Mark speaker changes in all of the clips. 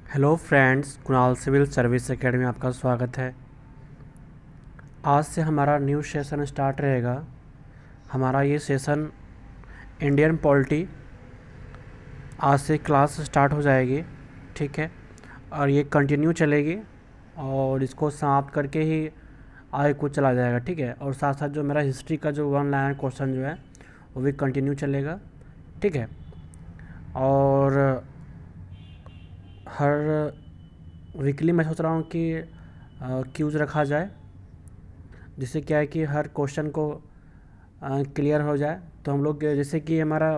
Speaker 1: Hello friends, Kunal civil service academy में आपका स्वागत है। आज से हमारा न्यू सेशन स्टार्ट रहेगा। हमारा ये सेशन इंडियन पॉलिटी आज से क्लास स्टार्ट हो जाएगी, ठीक है। और ये कंटिन्यू चलेगी और इसको समाप्त करके ही आगे कुछ चला जाएगा, ठीक है। और साथ साथ जो मेरा हिस्ट्री का जो वन लाइन क्वेश्चन जो है वो भी कंटिन्यू चलेगा, ठीक है। और हर वीकली मैं सोच रहा हूँ कि क्यूज़ रखा जाए, जिससे क्या है कि हर क्वेश्चन को क्लियर हो जाए। तो हम लोग जैसे कि हमारा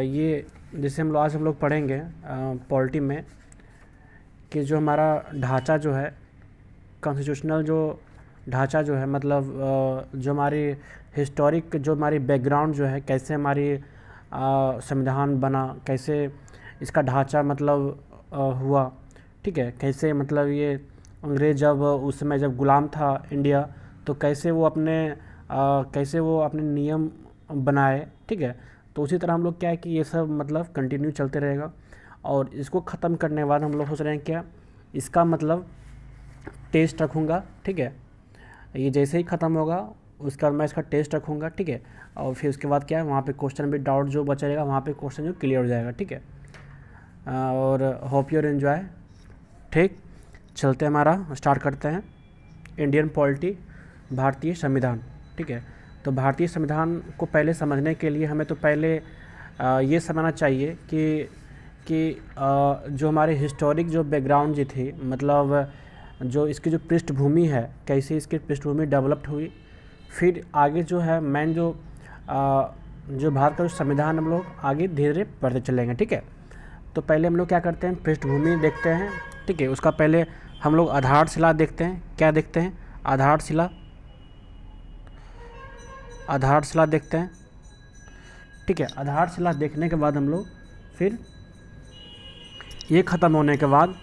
Speaker 1: ये जैसे हम लोग पढ़ेंगे पॉलिटी में कि जो हमारा ढांचा जो है, कॉन्स्टिट्यूशनल जो ढांचा जो है, मतलब जो हमारी हिस्टोरिक जो हमारी बैकग्राउंड जो है, कैसे हमारी संविधान बना, कैसे इसका ढांचा मतलब हुआ, ठीक है। कैसे मतलब ये अंग्रेज़ जब उस समय जब गुलाम था इंडिया, तो कैसे वो अपने नियम बनाए, ठीक है। तो उसी तरह हम लोग क्या है कि ये सब मतलब कंटिन्यू चलते रहेगा। और इसको ख़त्म करने के बाद हम लोग सोच रहे हैं क्या, इसका मतलब टेस्ट रखूँगा, ठीक है। ये जैसे ही ख़त्म होगा उसके बाद मैं इसका टेस्ट रखूँगा, ठीक है। और फिर उसके बाद क्या है, वहाँ पे क्वेश्चन भी डाउट जो बचेगा वहाँ पे क्वेश्चन जो क्लियर हो जाएगा, ठीक है। और होप यूर एंजॉय। ठीक, चलते हमारा स्टार्ट करते हैं। इंडियन पॉलिटी, भारतीय संविधान, ठीक है। तो भारतीय संविधान को पहले समझने के लिए हमें तो पहले ये समझना चाहिए कि जो हमारे हिस्टोरिक जो बैकग्राउंड जी थी, मतलब जो इसकी जो पृष्ठभूमि है, कैसे इसकी पृष्ठभूमि डेवलप्ड हुई, फिर आगे जो है मेन जो भारत का जो संविधान हम लोग आगे धीरे धीरे पढ़ते चलेंगे, ठीक है। तो पहले हम लोग क्या करते हैं, पृष्ठभूमि देखते हैं, ठीक है। उसका पहले हम लोग आधारशिला देखते हैं। क्या देखते हैं? आधारशिला देखते हैं, ठीक है। आधारशिला देखने के बाद हम लोग फिर ये ख़त्म होने के बाद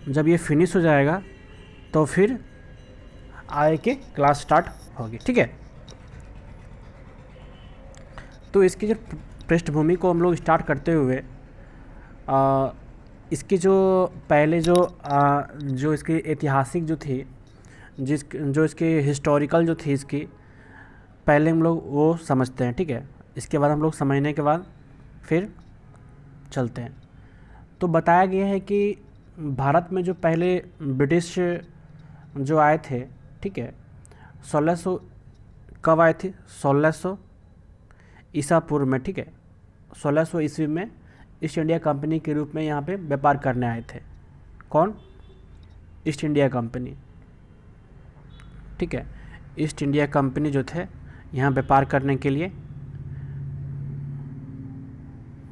Speaker 1: जब ये फिनिश हो जाएगा तो फिर आगे की क्लास स्टार्ट होगी, ठीक है। तो इसकी जो पृष्ठभूमि को हम लोग स्टार्ट करते हुए इसकी जो पहले जो इसकी ऐतिहासिक जो थी, जो इसकी हिस्टोरिकल जो थी इसकी, पहले हम लोग वो समझते हैं, ठीक है। इसके बाद हम लोग समझने के बाद फिर चलते हैं। तो बताया गया है कि भारत में जो पहले ब्रिटिश जो आए थे, ठीक है, 1600 कब आए थे? 1600 ईसा पूर्व में, ठीक है। 1600 ईस्वी में ईस्ट इंडिया कंपनी के रूप में यहाँ पे व्यापार करने आए थे। कौन? ईस्ट इंडिया कंपनी, ठीक है। ईस्ट इंडिया कंपनी जो थे यहाँ व्यापार करने के लिए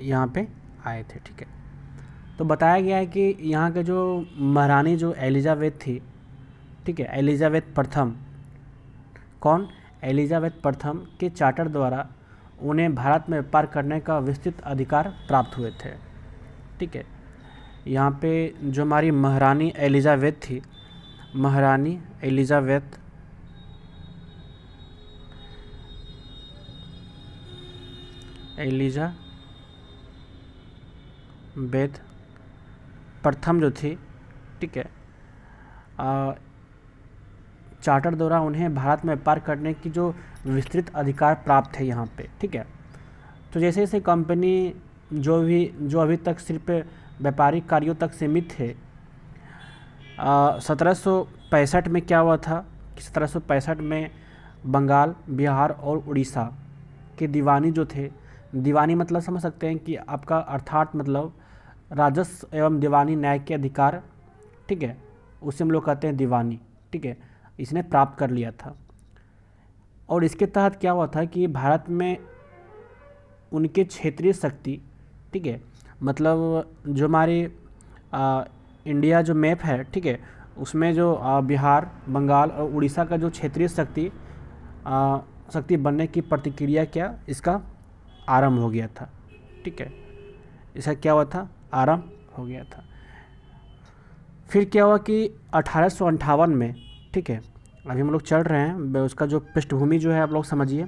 Speaker 1: यहाँ पे आए थे, ठीक है। तो बताया गया है कि यहाँ के जो महारानी जो एलिजाबेथ थी, ठीक है, एलिजाबेथ प्रथम, कौन? एलिजाबेथ प्रथम के चार्टर द्वारा उन्हें भारत में व्यापार करने का विस्तृत अधिकार प्राप्त हुए थे, ठीक है। यहाँ पे जो हमारी महारानी एलिजाबेथ थी, महारानी एलिजाबेथ प्रथम जो थी, ठीक है, चार्टर द्वारा उन्हें भारत में व्यापार करने की जो विस्तृत अधिकार प्राप्त है यहाँ पे, ठीक है। तो जैसे जैसे कंपनी जो अभी तक सिर्फ व्यापारिक कार्यों तक सीमित थे, 1765 में क्या हुआ था कि 1765 में बंगाल, बिहार और उड़ीसा के दीवानी जो थे, दीवानी मतलब समझ सकते हैं कि आपका अर्थात मतलब राजस्व एवं दीवानी न्याय के अधिकार, ठीक है, उसे हम लोग कहते हैं दीवानी, ठीक है, इसने प्राप्त कर लिया था। और इसके तहत क्या हुआ था कि भारत में उनके क्षेत्रीय शक्ति, ठीक है, मतलब जो हमारी इंडिया जो मैप है, ठीक है, उसमें जो बिहार, बंगाल और उड़ीसा का जो क्षेत्रीय शक्ति बनने की प्रतिक्रिया क्या, इसका आरंभ हो गया था, ठीक है। इसका क्या हुआ था? आरंभ हो गया था। फिर क्या हुआ कि 1858 में, ठीक है, अभी हम लोग चल रहे हैं, उसका जो पृष्ठभूमि जो है आप लोग समझिए,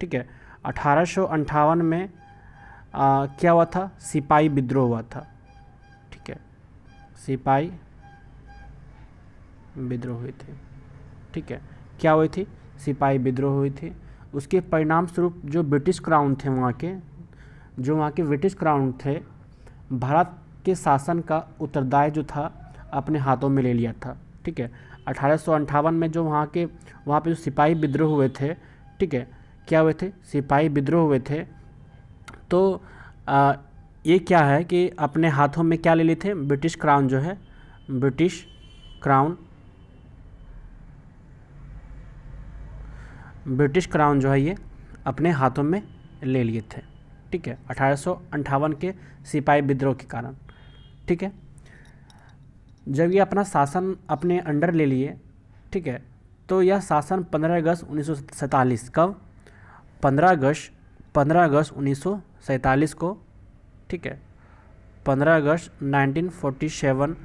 Speaker 1: ठीक है। 1858 में क्या हुआ था? सिपाही विद्रोह हुआ था, ठीक सिपाही विद्रोह हुई थी। ठीक है, क्या हुई थी? सिपाही विद्रोह हुई थी। उसके परिणाम स्वरूप जो ब्रिटिश क्राउन थे वहाँ के, जो वहाँ के ब्रिटिश क्राउन थे, भारत के शासन का उत्तरदायित्व जो था अपने हाथों में ले लिया था। ठीक है, 1858 में जो वहाँ पे जो सिपाही विद्रोह हुए थे, ठीक है, क्या हुए थे? सिपाही विद्रोह हुए थे। तो ये क्या है कि अपने हाथों में क्या ले लिए थे? ब्रिटिश क्राउन जो है, ब्रिटिश क्राउन जो है ये अपने हाथों में ले लिए थे। ठीक है, 1858 के सिपाही विद्रोह के कारण। ठीक है, जब ये अपना शासन अपने अंडर ले लिए, ठीक है, तो यह शासन 15 अगस्त 1947 कब? 15 अगस्त 1947 को, ठीक है, 15 अगस्त 1947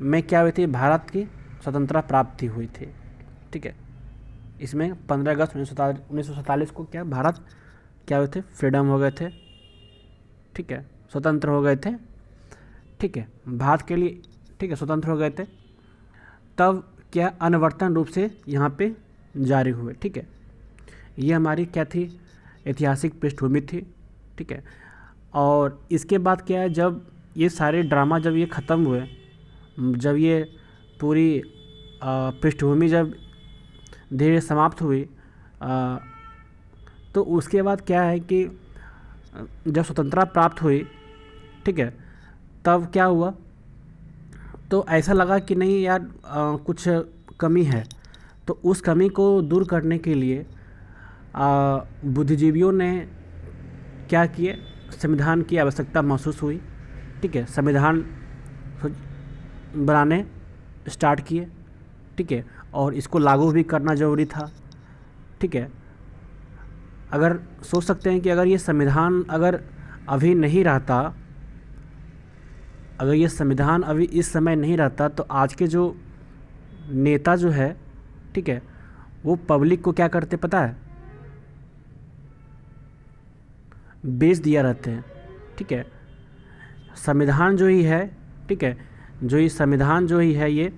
Speaker 1: में क्या हुई थी? भारत की स्वतंत्रता प्राप्ति हुई थी। ठीक है, इसमें 15 अगस्त 1947 को क्या भारत क्या हुए थे? फ्रीडम हो गए थे। ठीक है, स्वतंत्र हो गए थे। ठीक है, भारत के लिए, ठीक है, स्वतंत्र हो गए थे। तब क्या अनवर्तन रूप से यहाँ पे जारी हुए। ठीक है, ये हमारी क्या थी? ऐतिहासिक पृष्ठभूमि थी। ठीक है, और इसके बाद क्या है, जब ये सारे ड्रामा जब ये ख़त्म हुए, जब ये पूरी पृष्ठभूमि जब धीरे समाप्त हुई, तो उसके बाद क्या है कि जब स्वतंत्रता प्राप्त हुई, ठीक है, तब क्या हुआ? तो ऐसा लगा कि नहीं यार, कुछ कमी है। तो उस कमी को दूर करने के लिए बुद्धिजीवियों ने क्या किए? संविधान की आवश्यकता महसूस हुई। ठीक है, संविधान बनाने स्टार्ट किए। ठीक है, और इसको लागू भी करना ज़रूरी था। ठीक है, अगर सोच सकते हैं कि अगर ये संविधान अगर अभी नहीं रहता, अगर ये संविधान अभी इस समय नहीं रहता, तो आज के जो नेता जो है, ठीक है, वो पब्लिक को क्या करते पता है? बेच दिया रहते हैं। ठीक है, संविधान जो ही है, ठीक है, जो ये संविधान जो ही है, ये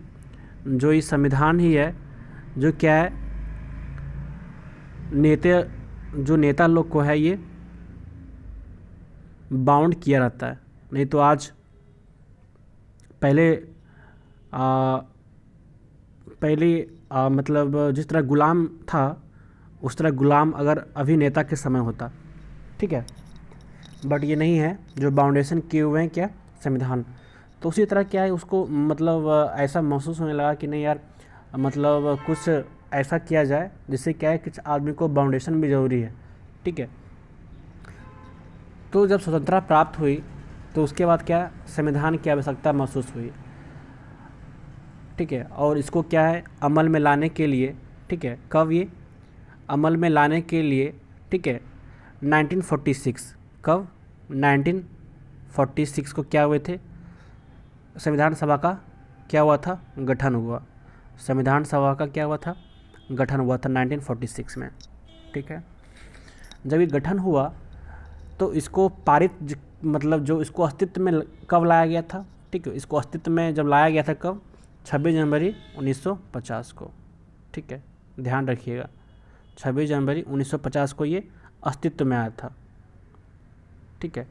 Speaker 1: जो ये संविधान ही है जो क्या है, नेता लोग को है ये बाउंड किया रहता है। नहीं तो आज पहले मतलब जिस तरह गुलाम था, उस तरह गुलाम अगर अभी नेता के समय होता। ठीक है, बट ये नहीं है, जो बाउंडेशन किए हुए हैं क्या? संविधान। तो उसी तरह क्या है, उसको मतलब ऐसा महसूस होने लगा कि नहीं यार, मतलब कुछ ऐसा किया जाए जिससे क्या है कि आदमी को बाउंडेशन भी ज़रूरी है। ठीक है, तो जब स्वतंत्रता प्राप्त हुई, तो उसके बाद क्या, संविधान की आवश्यकता महसूस हुई। ठीक है, और इसको क्या है, अमल में लाने के लिए, ठीक है, कब ये अमल में लाने के लिए, ठीक है, 1946, कब? 1946 को क्या हुए थे? संविधान सभा का क्या हुआ था? गठन हुआ। संविधान सभा का क्या हुआ था? गठन हुआ था 1946 में। ठीक है, जब ये गठन हुआ तो इसको पारित मतलब जो इसको अस्तित्व में कब लाया गया था? ठीक है, इसको अस्तित्व में जब लाया गया था कब? 26 जनवरी 1950 को। ठीक है, ध्यान रखिएगा, 26 जनवरी 1950 को ये अस्तित्व में आया था। ठीक है,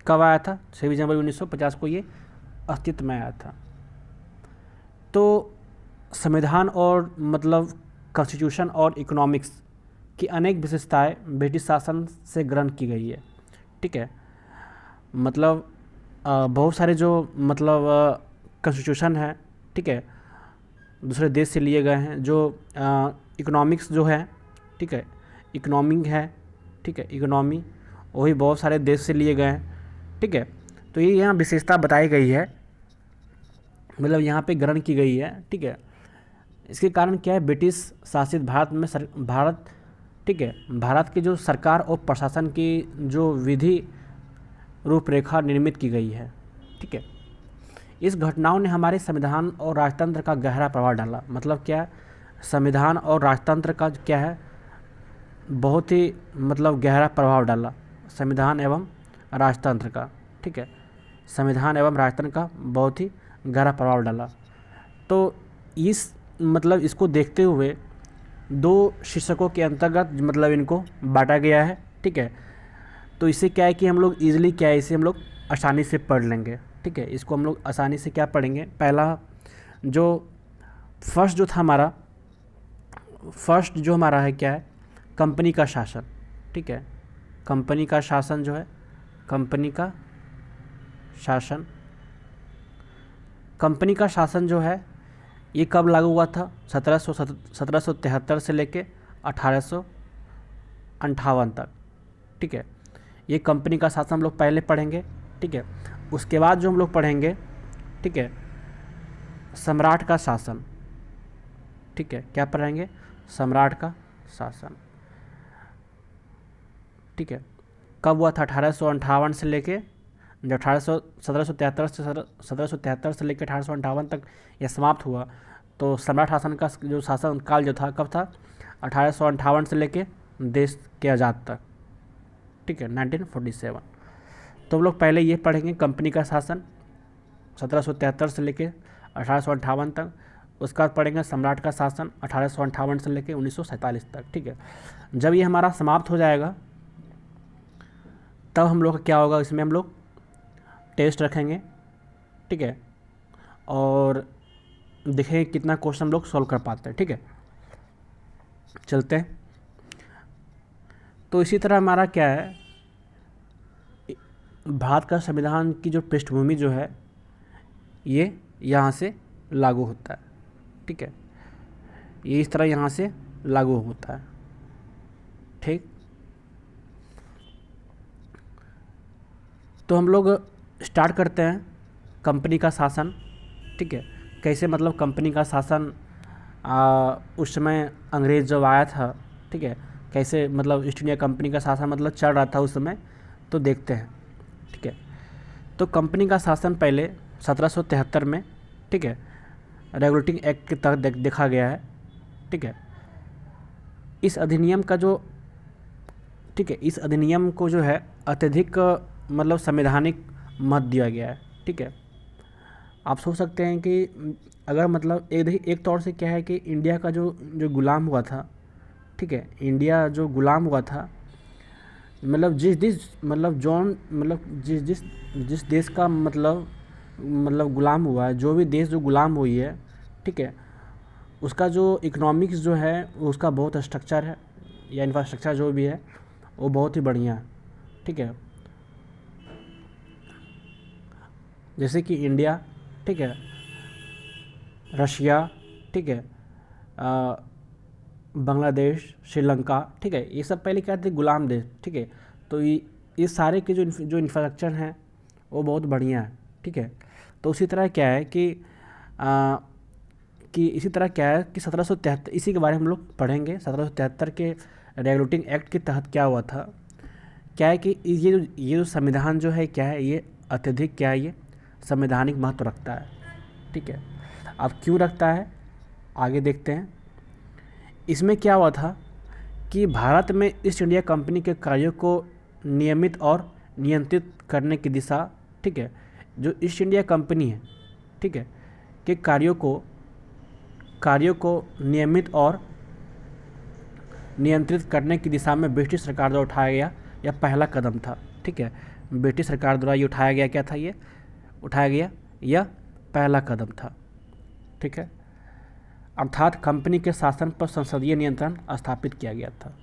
Speaker 1: कब आया था? 26 जनवरी 1950 को ये अस्तित्व में आया था। तो संविधान और मतलब कॉन्स्टिट्यूशन और इकोनॉमिक्स की अनेक विशेषताएं ब्रिटिश शासन से ग्रहण की गई है। ठीक है, मतलब बहुत सारे जो मतलब कॉन्स्टिट्यूशन है, ठीक है, दूसरे देश से लिए गए हैं। जो इकोनॉमिक्स जो है, ठीक है, इकोनॉमिक है, ठीक है, इकोनॉमी वही बहुत सारे देश से लिए गए हैं। ठीक है, तो ये यहाँ विशेषता बताई गई है, मतलब यहाँ पे ग्रहण की गई है। ठीक है, इसके कारण क्या है, ब्रिटिश शासित भारत ठीक है, भारत की जो सरकार और प्रशासन की जो विधि रूपरेखा निर्मित की गई है। ठीक है, इस घटनाओं ने हमारे संविधान और राजतंत्र का गहरा प्रभाव डाला। मतलब क्या है, संविधान और राजतंत्र का क्या है, बहुत ही मतलब गहरा प्रभाव डाला संविधान एवं राजतंत्र का। ठीक है, संविधान एवं राजतंत्र का बहुत ही गहरा प्रभाव डाला। तो इस मतलब इसको देखते हुए 2 शीर्षकों के अंतर्गत मतलब इनको बांटा गया है, ठीक है। तो इससे क्या है कि हम लोग ईज़िली क्या है, इसे हम लोग आसानी से पढ़ लेंगे, ठीक है। इसको हम लोग आसानी से क्या पढ़ेंगे, पहला जो फर्स्ट जो था हमारा, फर्स्ट जो हमारा है क्या है, कंपनी का शासन, ठीक है। कंपनी का शासन जो है, कंपनी का शासन, कंपनी का शासन जो है ये कब लागू हुआ था, 1773 से लेके 1858 तक, ठीक है। ये कंपनी का शासन हम लोग पहले पढ़ेंगे, ठीक है। उसके बाद जो हम लोग पढ़ेंगे, ठीक है, सम्राट का शासन, ठीक है। क्या पढ़ेंगे, सम्राट का शासन, ठीक है। कब हुआ था, 1858 से लेके जब 1773 से लेकर 1858 तक यह समाप्त हुआ। तो सम्राट शासन का जो शासन काल जो था कब था, 1858 से लेके देश के आज़ाद तक, ठीक है, 1947। तो हम लोग पहले ये पढ़ेंगे कंपनी का शासन 1773 से लेके 1858 तक। उसका बाद पढ़ेंगे सम्राट का शासन 1858 से लेके 1947 तक, ठीक है। जब ये हमारा समाप्त हो जाएगा तब हम लोग का क्या होगा, इसमें हम लोग टेस्ट रखेंगे, ठीक है, और देखेंगे कितना क्वेश्चन हम लोग सॉल्व कर पाते हैं, ठीक है। चलते हैं। तो इसी तरह हमारा क्या है, भारत का संविधान की जो पृष्ठभूमि जो है ये यहाँ से लागू होता है, ठीक है। ये इस तरह यहाँ से लागू होता है, ठीक। तो हम लोग स्टार्ट करते हैं कंपनी का शासन, ठीक है। कैसे मतलब कंपनी का शासन उस समय अंग्रेज़ जब आया था, ठीक है, कैसे मतलब ईस्ट इंडिया कंपनी का शासन मतलब चल रहा था उस समय, तो देखते हैं, ठीक है। तो कंपनी का शासन पहले 1773 में, ठीक है, रेगुलेटिंग एक्ट के तहत देखा गया है, ठीक है। इस अधिनियम का जो, ठीक है, इस अधिनियम को जो है अत्यधिक मतलब संवैधानिक मत दिया गया है, ठीक है। आप सोच सकते हैं कि अगर मतलब एक तौर से क्या है कि इंडिया का जो गुलाम हुआ था, ठीक है, इंडिया जो गुलाम हुआ था, मतलब जिस देश का मतलब गुलाम हुआ है, जो भी देश जो गुलाम हुई है, ठीक है, उसका जो इकोनॉमिक्स जो है उसका बहुत स्ट्रक्चर है या इंफ्रास्ट्रक्चर जो भी है वो बहुत ही बढ़िया है, ठीक है। जैसे कि इंडिया, ठीक है, रशिया, ठीक है, बांग्लादेश, श्रीलंका, ठीक है, ये सब पहले क्या थे, गुलाम देश, ठीक है। तो ये सारे के जो इंफ्रास्ट्रक्चर हैं वो बहुत बढ़िया है, ठीक है। तो उसी तरह क्या है कि इसी तरह क्या है कि 1773, इसी के बारे में हम लोग पढ़ेंगे। 1773 के रेगुलेटिंग एक्ट के तहत क्या हुआ था, क्या है कि ये जो संविधान जो है क्या है, ये अत्यधिक क्या है, ये संवैधानिक महत्व रखता है, ठीक है। अब क्यों रखता है, आगे देखते हैं। इसमें क्या हुआ था कि भारत में ईस्ट इंडिया कंपनी के कार्यों को नियमित और नियंत्रित करने की दिशा, ठीक है, जो ईस्ट इंडिया कंपनी है, ठीक है, के कार्यों को नियमित और नियंत्रित करने की दिशा में ब्रिटिश सरकार द्वारा उठाया गया यह पहला कदम था, ठीक है। ब्रिटिश सरकार द्वारा ये उठाया गया, क्या था, ये उठाया गया यह पहला कदम था, ठीक है। अर्थात कंपनी के शासन पर संसदीय नियंत्रण स्थापित किया गया था।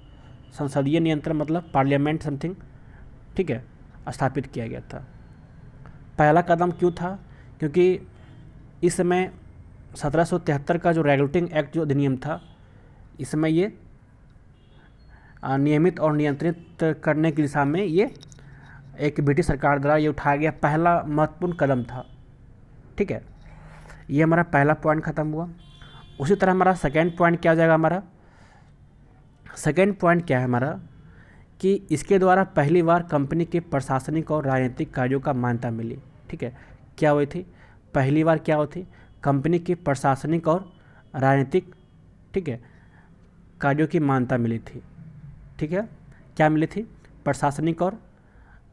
Speaker 1: संसदीय नियंत्रण मतलब पार्लियामेंट समथिंग, ठीक है, स्थापित किया गया था। पहला कदम क्यों था, क्योंकि इस समय 1773 का जो रेगुलेटिंग एक्ट जो अधिनियम था, इसमें ये नियमित और नियंत्रित करने की दिशा में ये एक ब्रिटिश सरकार द्वारा ये उठाया गया पहला महत्वपूर्ण कदम था, ठीक है। ये हमारा पहला पॉइंट ख़त्म हुआ। उसी तरह हमारा सेकेंड पॉइंट क्या हो जाएगा, हमारा सेकेंड पॉइंट क्या है हमारा, कि इसके द्वारा पहली बार कंपनी के प्रशासनिक और राजनीतिक कार्यों का मान्यता मिली, ठीक है। क्या हुई थी, पहली बार क्या हुई थी, कंपनी के प्रशासनिक और राजनीतिक, ठीक है, कार्यों की मान्यता मिली थी, ठीक है। क्या मिली थी, प्रशासनिक और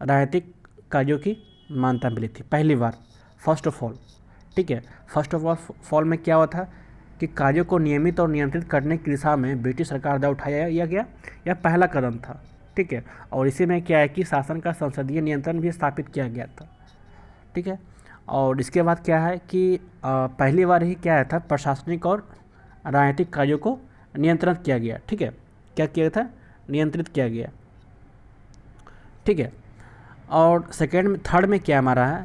Speaker 1: राजनीतिक कार्यों की मान्यता मिली थी पहली बार, फर्स्ट ऑफ ऑल। ठीक है, फर्स्ट ऑफ ऑल में क्या हुआ था कि कार्यों को नियमित और नियंत्रित करने की दिशा में ब्रिटिश सरकार द्वारा उठाया गया यह पहला कदम था। ठीक है, और इसी में क्या है कि शासन का संसदीय नियंत्रण भी स्थापित किया गया था। ठीक है, और इसके बाद क्या है कि पहली बार ही क्या था, प्रशासनिक और राजनीतिक कार्यों को नियंत्रित किया गया। ठीक है, क्या किया था, नियंत्रित किया गया। ठीक है, और सेकेंड में, थर्ड में क्या हमारा है,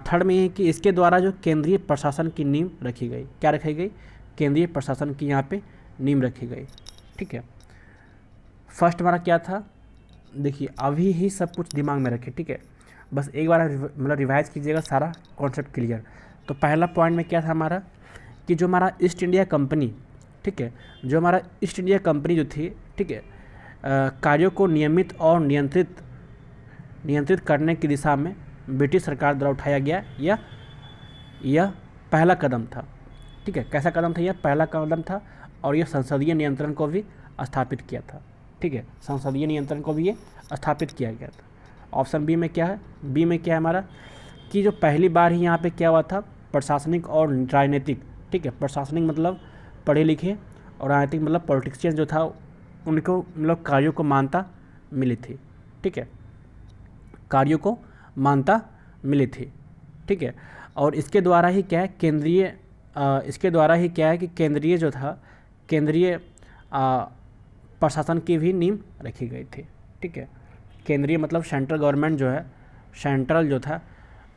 Speaker 1: थर्ड में ये कि इसके द्वारा जो केंद्रीय प्रशासन की नींव रखी गई, क्या रखी गई, केंद्रीय प्रशासन की यहाँ पे नींव रखी गई। ठीक है, फर्स्ट हमारा क्या था, देखिए अभी ही सब कुछ दिमाग में रखें। ठीक है, बस एक बार मतलब रिवाइज कीजिएगा, सारा कॉन्सेप्ट क्लियर। तो पहला पॉइंट में क्या था हमारा कि जो हमारा ईस्ट इंडिया कंपनी, ठीक है, जो हमारा ईस्ट इंडिया कंपनी जो थी, ठीक है, कार्यों को नियमित और नियंत्रित करने की दिशा में ब्रिटिश सरकार द्वारा उठाया गया यह पहला कदम था। ठीक है, कैसा कदम था, यह पहला कदम था, और यह संसदीय नियंत्रण को भी स्थापित किया था। ठीक है, संसदीय नियंत्रण को भी ये स्थापित किया गया था। ऑप्शन बी में क्या है, बी में क्या है हमारा कि जो पहली बार ही यहाँ पे क्या हुआ था, प्रशासनिक और राजनीतिक, ठीक है, प्रशासनिक मतलब पढ़े लिखे और राजनीतिक मतलब पॉलिटिशियन जो था उनको मतलब कार्यों को मान्यता मिली थी। ठीक है, कार्यों को मान्यता मिली थी। ठीक है, और इसके द्वारा ही क्या है, इसके द्वारा ही क्या है कि केंद्रीय जो था, केंद्रीय प्रशासन की भी नींव रखी गई थी। ठीक है, केंद्रीय मतलब सेंट्रल गवर्नमेंट जो है, सेंट्रल जो था,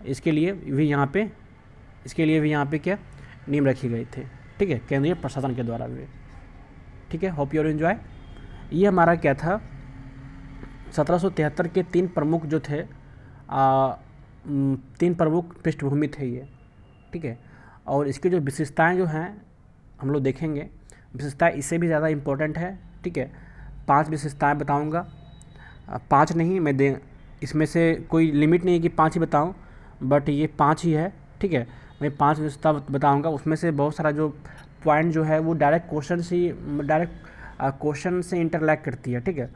Speaker 1: इसके लिए भी यहाँ पे क्या नींव रखी गई थी। ठीक है, केंद्रीय प्रशासन के द्वारा भी। ठीक है, होप यू एंजॉय। ये हमारा क्या था, 1773 के तीन प्रमुख जो थे, तीन प्रमुख पृष्ठभूमि थे ये। ठीक है, और इसकी जो विशेषताएं जो हैं हम लोग देखेंगे, विशेषताएं इससे भी ज़्यादा इम्पोर्टेंट है। ठीक है, 5 विशेषताएं बताऊंगा, 5 नहीं मैं इसमें से कोई लिमिट नहीं है कि 5 ही बताऊं, बट ये 5 ही है। ठीक है, मैं 5 विशेषता बताऊंगा, उसमें से बहुत सारा जो पॉइंट जो है वो डायरेक्ट क्वेश्चन से इंटरलैक करती है। ठीक है,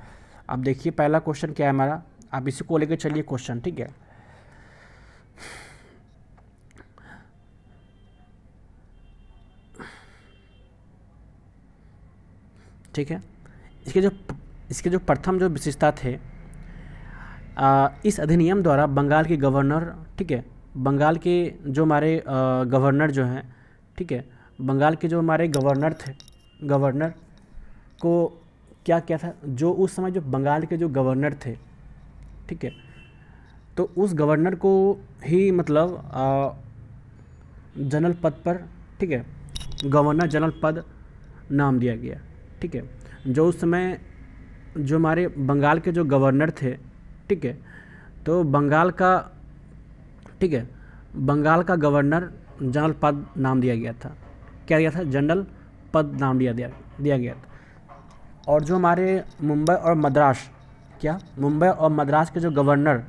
Speaker 1: अब देखिए पहला क्वेश्चन क्या है हमारा, आप इसी को लेकर चलिए क्वेश्चन। ठीक है, ठीक है, इसके जो प्रथम जो विशेषता थे, इस अधिनियम द्वारा बंगाल के गवर्नर, ठीक है, बंगाल के जो हमारे गवर्नर जो हैं, ठीक है, बंगाल के जो हमारे गवर्नर थे, गवर्नर को क्या क्या था, जो उस समय जो बंगाल के जो गवर्नर थे, ठीक है, तो उस गवर्नर को ही मतलब जनरल पद पर, ठीक है, गवर्नर जनरल पद नाम दिया गया। ठीक है, जो उस समय जो हमारे बंगाल के जो गवर्नर थे, ठीक है, तो बंगाल का, ठीक है, बंगाल का गवर्नर जनरल पद नाम दिया गया था। क्या दिया था, जनरल पद नाम दिया गया था। और जो हमारे मुंबई और मद्रास, क्या मुंबई और मद्रास के जो गवर्नर,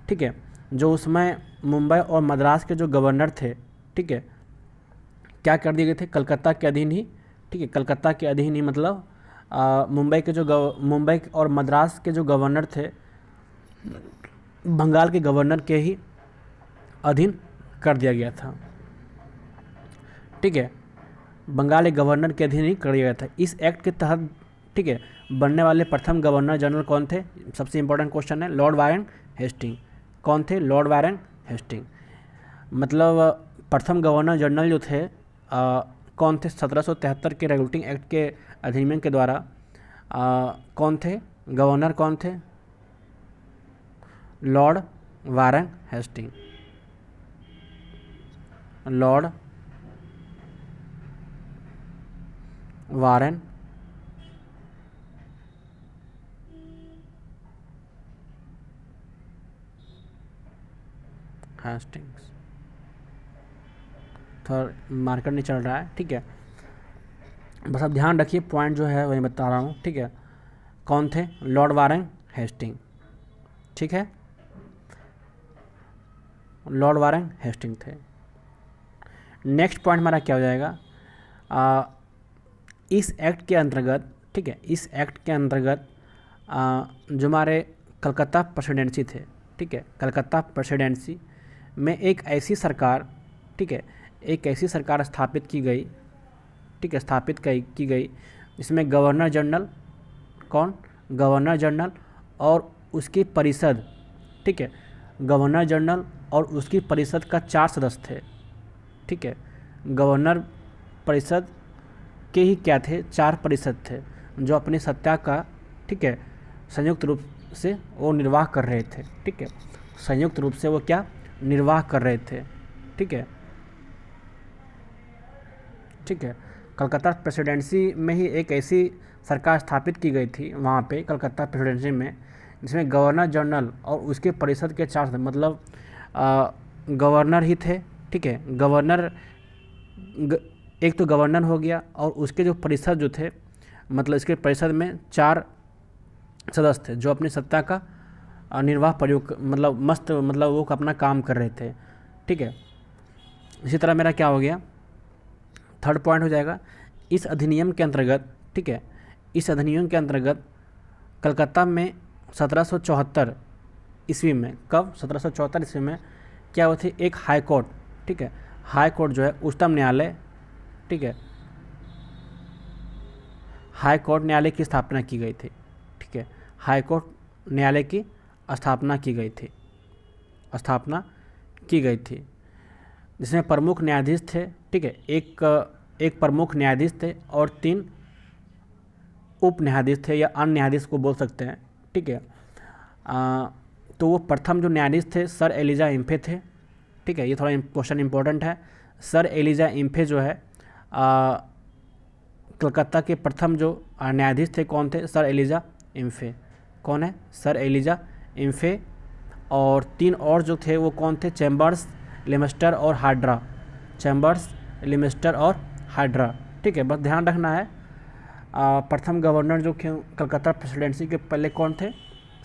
Speaker 1: ठीक है, जो उसमें मुंबई और मद्रास के जो गवर्नर थे, ठीक है, क्या कर दिए गए थे, कलकत्ता के अधीन ही, ठीक है, कलकत्ता के अधीन ही मतलब मुंबई और मद्रास के जो गवर्नर थे बंगाल के गवर्नर के ही अधीन कर दिया गया था। ठीक है, बंगाल के गवर्नर के अधीन ही कर दिया गया था। इस एक्ट के तहत, ठीक है, बनने वाले प्रथम गवर्नर जनरल कौन थे, सबसे इंपॉर्टेंट क्वेश्चन है, लॉर्ड वारेन हेस्टिंग। कौन थे, लॉर्ड वारेन हेस्टिंग। मतलब प्रथम गवर्नर जनरल जो थे कौन थे, 1773 के रेगुलेटिंग एक्ट के अधिनियम के द्वारा कौन थे, गवर्नर कौन थे, Lord Warren Hasting. Lord Warren Hastings. थोड़ा मार्कर नहीं चल रहा है। ठीक है, बस अब ध्यान रखिए, पॉइंट जो है वही बता रहा हूँ। ठीक है, कौन थे, लॉर्ड वारेन हेस्टिंग। ठीक है, लॉर्ड वारेन हेस्टिंग थे। नेक्स्ट पॉइंट हमारा क्या हो जाएगा, इस एक्ट के अंतर्गत, ठीक है, इस एक्ट के अंतर्गत जो हमारे कलकत्ता प्रेसिडेंसी थे, ठीक है, कलकत्ता प्रेसिडेंसी में एक ऐसी सरकार, ठीक है, एक ऐसी सरकार स्थापित की गई, ठीक है, की गई जिसमें गवर्नर जनरल, कौन, गवर्नर जनरल और उसकी परिषद, ठीक है, गवर्नर जनरल और उसकी परिषद का 4 सदस्य थे, ठीक है, गवर्नर परिषद के ही क्या थे, 4 परिषद थे जो अपनी सत्ता का, ठीक है, संयुक्त रूप से वो निर्वाह कर रहे थे, ठीक है, संयुक्त रूप से वो क्या निर्वाह कर रहे थे, ठीक है, ठीक है। कलकत्ता प्रेसिडेंसी में ही एक ऐसी सरकार स्थापित की गई थी वहाँ पे कलकत्ता प्रेसिडेंसी में, जिसमें गवर्नर जनरल और उसके परिषद के 4 थे, मतलब गवर्नर ही थे, ठीक है, गवर्नर एक तो गवर्नर हो गया और उसके जो परिषद जो थे, मतलब इसके परिषद में 4 सदस्य थे जो अपनी सत्ता का निर्वाह प्रयोग, मतलब वो अपना काम कर रहे थे, ठीक है। इसी तरह मेरा क्या हो गया, थर्ड पॉइंट हो जाएगा, इस अधिनियम के अंतर्गत, ठीक है, इस अधिनियम के अंतर्गत कलकत्ता में 1774 ईस्वी में, कब, 1774 ईस्वी में क्या हुआ थी, एक हाई कोर्ट, ठीक है, हाई कोर्ट जो है उच्चतम न्यायालय, ठीक है, हाई कोर्ट न्यायालय की स्थापना की गई थी, ठीक है, हाई कोर्ट न्यायालय की स्थापना की गई थी, जिसमें प्रमुख न्यायाधीश थे, ठीक है, एक प्रमुख न्यायाधीश थे और 3 उप न्यायाधीश थे या अन्य न्यायाधीश को बोल सकते हैं, ठीक है। तो वो प्रथम जो न्यायाधीश थे सर एलिजा इम्फे थे, ठीक है, ये थोड़ा क्वेश्चन इंपॉर्टेंट है। सर एलिजा इम्फे जो है कलकत्ता के प्रथम जो न्यायाधीश थे कौन थे, सर एलिजा इम्फे, कौन है, सर एलिजा इम्फे। और 3 और जो थे वो कौन थे, चैम्बर्स, लेमेस्टर और हाड्रा, चैम्बर्स, लेमेस्टर और हाड्रा, ठीक है, बस ध्यान रखना है। प्रथम गवर्नर जो कलकत्ता प्रेसिडेंसी के पहले कौन थे,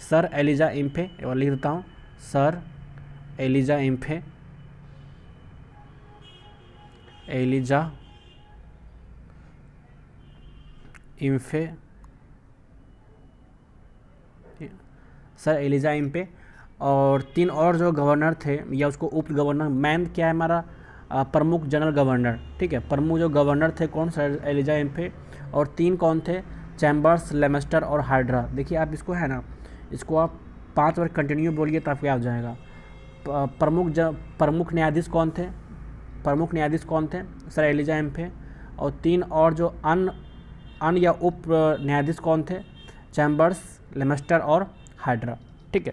Speaker 1: सर एलिजा इम्फे, और लिख देता हूँ, सर एलिजा इम्फे, सर एलिजा इम्फे। और 3 और जो गवर्नर थे या उसको उप गवर्नर, मैन क्या है हमारा, प्रमुख जनरल गवर्नर, ठीक है, प्रमुख जो गवर्नर थे कौन, सर एलिजा इम्फे। और 3 कौन थे, चैम्बर्स, लेमेस्टर और हाड्रा। देखिए आप इसको है ना, इसको आप 5 बार कंटिन्यू बोलिए तो आपको याद हो जाएगा। प्रमुख न्यायाधीश कौन थे, प्रमुख न्यायाधीश कौन थे, सर एलिजा इम्फे। और 3 और जो अन्य या उप न्यायाधीश कौन थे, चैम्बर्स, लेमेस्टर और हाड्रा, ठीक है।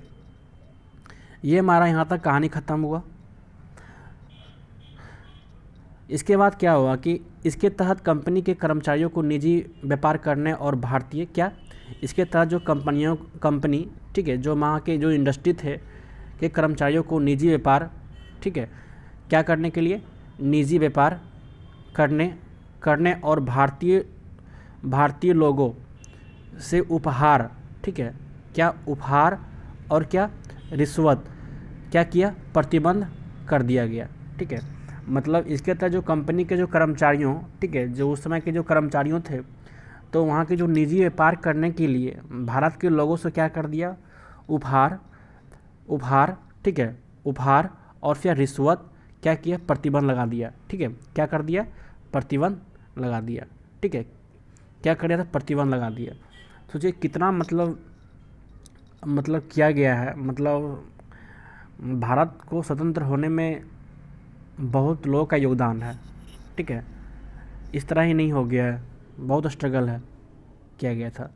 Speaker 1: ये हमारा यहाँ तक कहानी ख़त्म हुआ। इसके बाद क्या हुआ कि इसके तहत कंपनी के कर्मचारियों को निजी व्यापार करने और भारतीय क्या, इसके तहत जो कंपनी, ठीक है, जो वहाँ के जो इंडस्ट्री थे के कर्मचारियों को निजी व्यापार, ठीक है, क्या करने के लिए, निजी व्यापार करने और भारतीय लोगों से उपहार, ठीक है, क्या उपहार और क्या रिश्वत क्या किया, प्रतिबंध कर दिया गया, ठीक है। मतलब इसके तहत जो कंपनी के जो कर्मचारियों, ठीक है, जो उस समय के जो कर्मचारियों थे, तो वहाँ के जो निजी व्यापार करने के लिए भारत के लोगों से क्या कर दिया, उपहार, ठीक है, उपहार और फिर रिश्वत क्या किया, प्रतिबंध लगा दिया, ठीक है, क्या कर दिया, प्रतिबंध लगा दिया, ठीक है, क्या कर दिया था, प्रतिबंध लगा दिया। सोचिए कितना मतलब किया गया है, मतलब भारत को स्वतंत्र होने में बहुत लोगों का योगदान है, ठीक है, इस तरह ही नहीं हो गया है, बहुत स्ट्रगल है किया गया था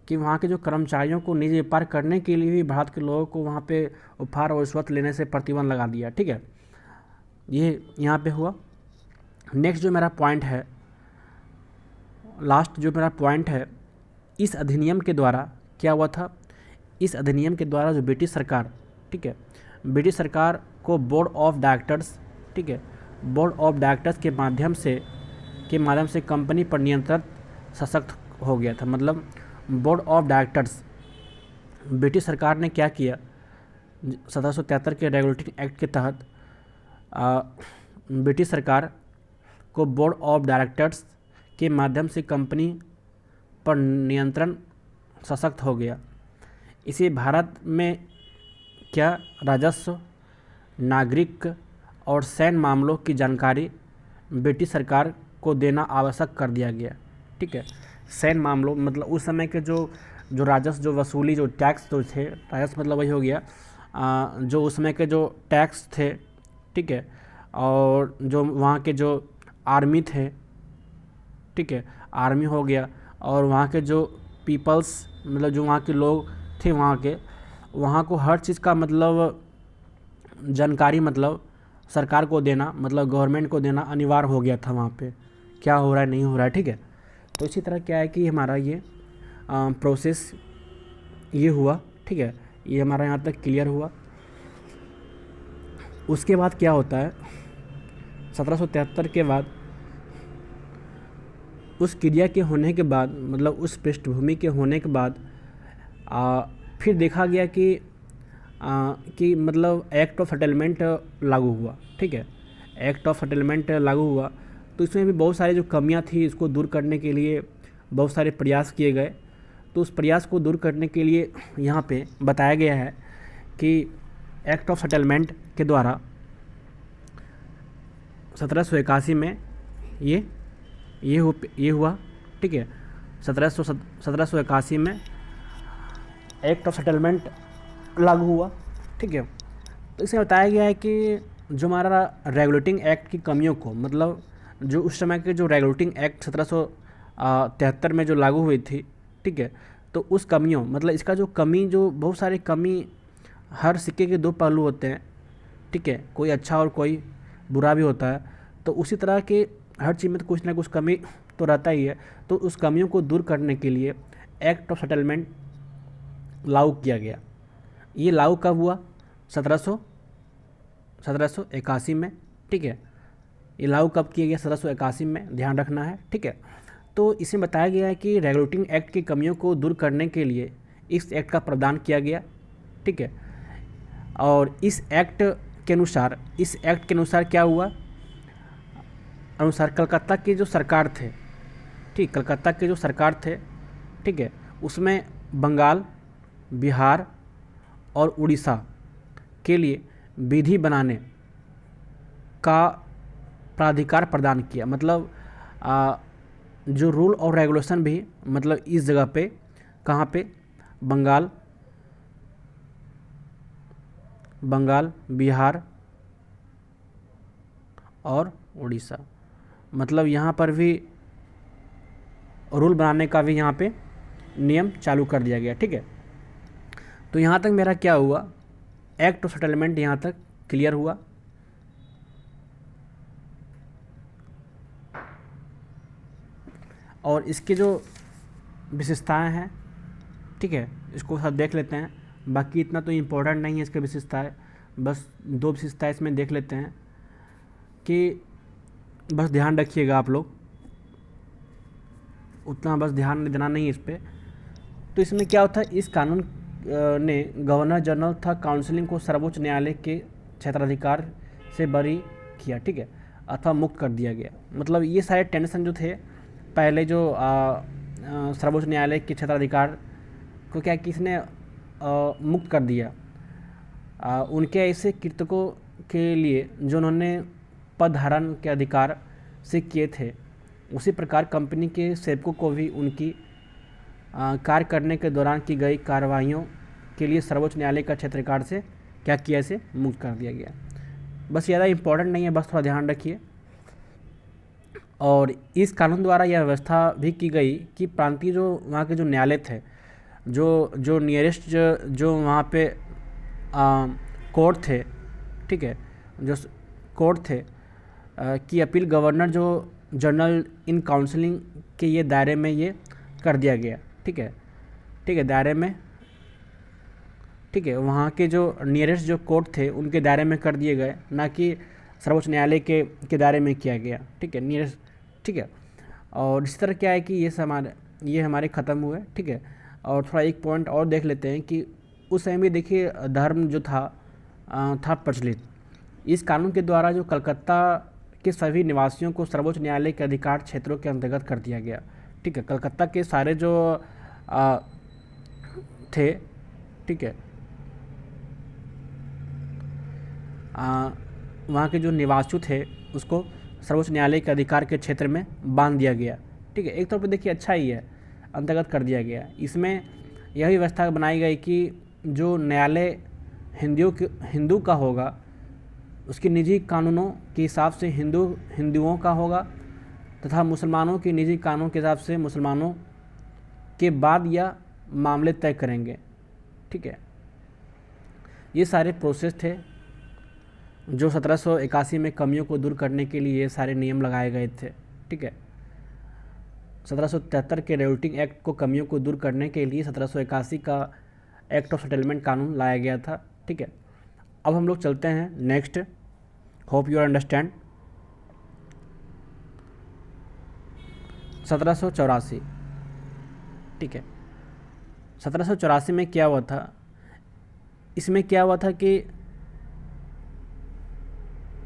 Speaker 1: कि वहाँ के जो कर्मचारियों को निजी व्यापार करने के लिए भी भारत के लोगों को वहाँ पे उपहार और रिश्वत लेने से प्रतिबंध लगा दिया, ठीक है, ये यहाँ पे हुआ। नेक्स्ट जो मेरा पॉइंट है, लास्ट जो मेरा पॉइंट है, इस अधिनियम के द्वारा क्या हुआ था, इस अधिनियम के द्वारा जो ब्रिटिश सरकार, ठीक है, ब्रिटिश सरकार को बोर्ड ऑफ डायरेक्टर्स, ठीक है, बोर्ड ऑफ डायरेक्टर्स के माध्यम से कंपनी पर नियंत्रण सशक्त हो गया था। मतलब बोर्ड ऑफ डायरेक्टर्स, ब्रिटिश सरकार ने क्या किया, 1773 के रेगुलेटिंग एक्ट के तहत ब्रिटिश सरकार को बोर्ड ऑफ डायरेक्टर्स के माध्यम से कंपनी पर नियंत्रण सशक्त हो गया। इसे भारत में क्या राजस्व, नागरिक और सैन्य मामलों की जानकारी ब्रिटिश सरकार को देना आवश्यक कर दिया गया। ठीक है, सैन्य मामलों मतलब उस समय के जो जो राजस्व, जो वसूली, जो टैक्स जो थे, राजस्व मतलब वही हो गया जो उस समय के जो टैक्स थे, ठीक है, और जो वहाँ के जो आर्मी थे, ठीक है, आर्मी हो गया, और वहाँ के जो पीपल्स मतलब जो वहाँ के लोग थे वहाँ के, वहाँ को हर चीज़ का मतलब जानकारी मतलब सरकार को देना, मतलब गवर्नमेंट को देना अनिवार्य हो गया था वहाँ पे, क्या हो रहा है नहीं हो रहा है। ठीक है, तो इसी तरह क्या है कि हमारा ये प्रोसेस ये हुआ। ठीक है, ये हमारा यहाँ तक क्लियर हुआ। उसके बाद क्या होता है, 1773 के बाद, उस क्रिया के होने के बाद मतलब उस पृष्ठभूमि के होने के बाद फिर देखा गया कि मतलब एक्ट ऑफ सेटलमेंट लागू हुआ। ठीक है, एक्ट ऑफ सेटलमेंट लागू हुआ तो इसमें भी बहुत सारी जो कमियां थी इसको दूर करने के लिए बहुत सारे प्रयास किए गए। तो उस प्रयास को दूर करने के लिए यहाँ पे बताया गया है कि एक्ट ऑफ सेटलमेंट के द्वारा 1781 में ये हुआ। ठीक है, 1781 में एक्ट ऑफ सेटलमेंट लागू हुआ। ठीक है, तो इसमें बताया गया है कि जो हमारा रेगुलेटिंग एक्ट की कमियों को मतलब जो उस समय के जो रेगुलेटिंग एक्ट 1773 में जो लागू हुई थी, ठीक है, तो उस कमियों मतलब इसका जो कमी, जो बहुत सारी कमी, हर सिक्के के दो पहलू होते हैं। ठीक है, कोई अच्छा और कोई बुरा भी होता है, तो उसी तरह के हर चीज़ में तो कुछ ना कुछ कमी तो रहता ही है। तो उस कमियों को दूर करने के लिए एक्ट ऑफ सेटलमेंट लागू किया गया। ये लागू कब हुआ, 1781 में। ठीक है, ये लागू कब किया गया, 1781 में, ध्यान रखना है। ठीक है, तो इसमें बताया गया है कि रेगुलेटिंग एक्ट की कमियों को दूर करने के लिए इस एक्ट का प्रावधान किया गया। ठीक है, और इस एक्ट के अनुसार क्या हुआ, अनुसार कलकत्ता के जो सरकार थे, ठीक, कलकत्ता के जो सरकार थे, ठीक है, उसमें बंगाल, बिहार और उड़ीसा के लिए विधि बनाने का प्राधिकार प्रदान किया। मतलब जो रूल और रेगुलेशन भी मतलब इस जगह पे, कहाँ पे, बंगाल, बिहार और उड़ीसा, मतलब यहाँ पर भी रूल बनाने का भी यहाँ पे नियम चालू कर दिया गया। ठीक है, तो यहाँ तक मेरा क्या हुआ, एक्ट ऑफ सेटलमेंट यहाँ तक क्लियर हुआ। और इसके जो विशेषताएं हैं, ठीक है, इसको सब देख लेते हैं। बाकी इतना तो इम्पोर्टेंट नहीं है इसके विशेषताएं, बस दो विशेषताएं इसमें देख लेते हैं कि बस ध्यान रखिएगा आप लोग, उतना बस ध्यान देना नहीं इस पर। तो इसमें क्या होता है, इस कानून ने गवर्नर जनरल तथा काउंसिलिंग को सर्वोच्च न्यायालय के क्षेत्राधिकार से बरी किया। ठीक है, अथवा मुक्त कर दिया गया। मतलब ये सारे टेंशन जो थे पहले, जो सर्वोच्च न्यायालय के क्षेत्राधिकार को क्या किसने मुक्त कर दिया, उनके ऐसे कृतकों के लिए जो उन्होंने पद धारण के अधिकार से किए थे। उसी प्रकार कंपनी के सेवकों को भी उनकी कार्य करने के दौरान की गई कार्रवाइयों के लिए सर्वोच्च न्यायालय का क्षेत्राधिकार से क्या किया, इसे मुक्त कर दिया गया। बस ज़्यादा इम्पोर्टेंट नहीं है, बस थोड़ा ध्यान रखिए। और इस कानून द्वारा यह व्यवस्था भी की गई कि प्रांतीय जो वहाँ के जो न्यायालय थे, जो नियरेस्ट जो वहाँ पे कोर्ट थे, ठीक है, जो कोर्ट थे की अपील गवर्नर जो जनरल इन काउंसिलिंग के ये दायरे में ये कर दिया गया। ठीक है, दायरे में, ठीक है, वहाँ के जो नियरेस्ट जो कोर्ट थे उनके दायरे में कर दिए गए, ना कि सर्वोच्च न्यायालय के दायरे में किया गया। ठीक है, नियरेस्ट। ठीक है, और इसी तरह क्या है कि ये हमारे ख़त्म हुए। ठीक है, और थोड़ा एक पॉइंट और देख लेते हैं कि उस समय भी देखिए धर्म जो था प्रचलित। इस कानून के द्वारा जो कलकत्ता के सभी निवासियों को सर्वोच्च न्यायालय के अधिकार क्षेत्रों के अंतर्गत कर दिया गया। ठीक है, कलकत्ता के सारे जो थे, ठीक है, वहाँ के जो निवासी थे उसको सर्वोच्च न्यायालय के अधिकार के क्षेत्र में बांध दिया गया। ठीक है, एक तौर पर देखिए अच्छा ही है, अंतर्गत कर दिया गया। इसमें यह व्यवस्था बनाई गई कि जो न्यायालय हिंदू का होगा उसकी निजी कानूनों के हिसाब से हिंदुओं का होगा, तथा मुसलमानों की निजी कानून के हिसाब से मुसलमानों के बाद यह मामले तय करेंगे। ठीक है, ये सारे प्रोसेस थे जो 1781 में कमियों को दूर करने के लिए ये सारे नियम लगाए गए थे। ठीक है, 1773 के रेगुलेटिंग एक्ट को कमियों को दूर करने के लिए 1781 का एक्ट ऑफ सेटलमेंट कानून लाया गया था। ठीक है, अब हम लोग चलते हैं नेक्स्ट, होप यू अंडरस्टैंड। 1784। ठीक है, 1784 में क्या हुआ था, इसमें क्या हुआ था कि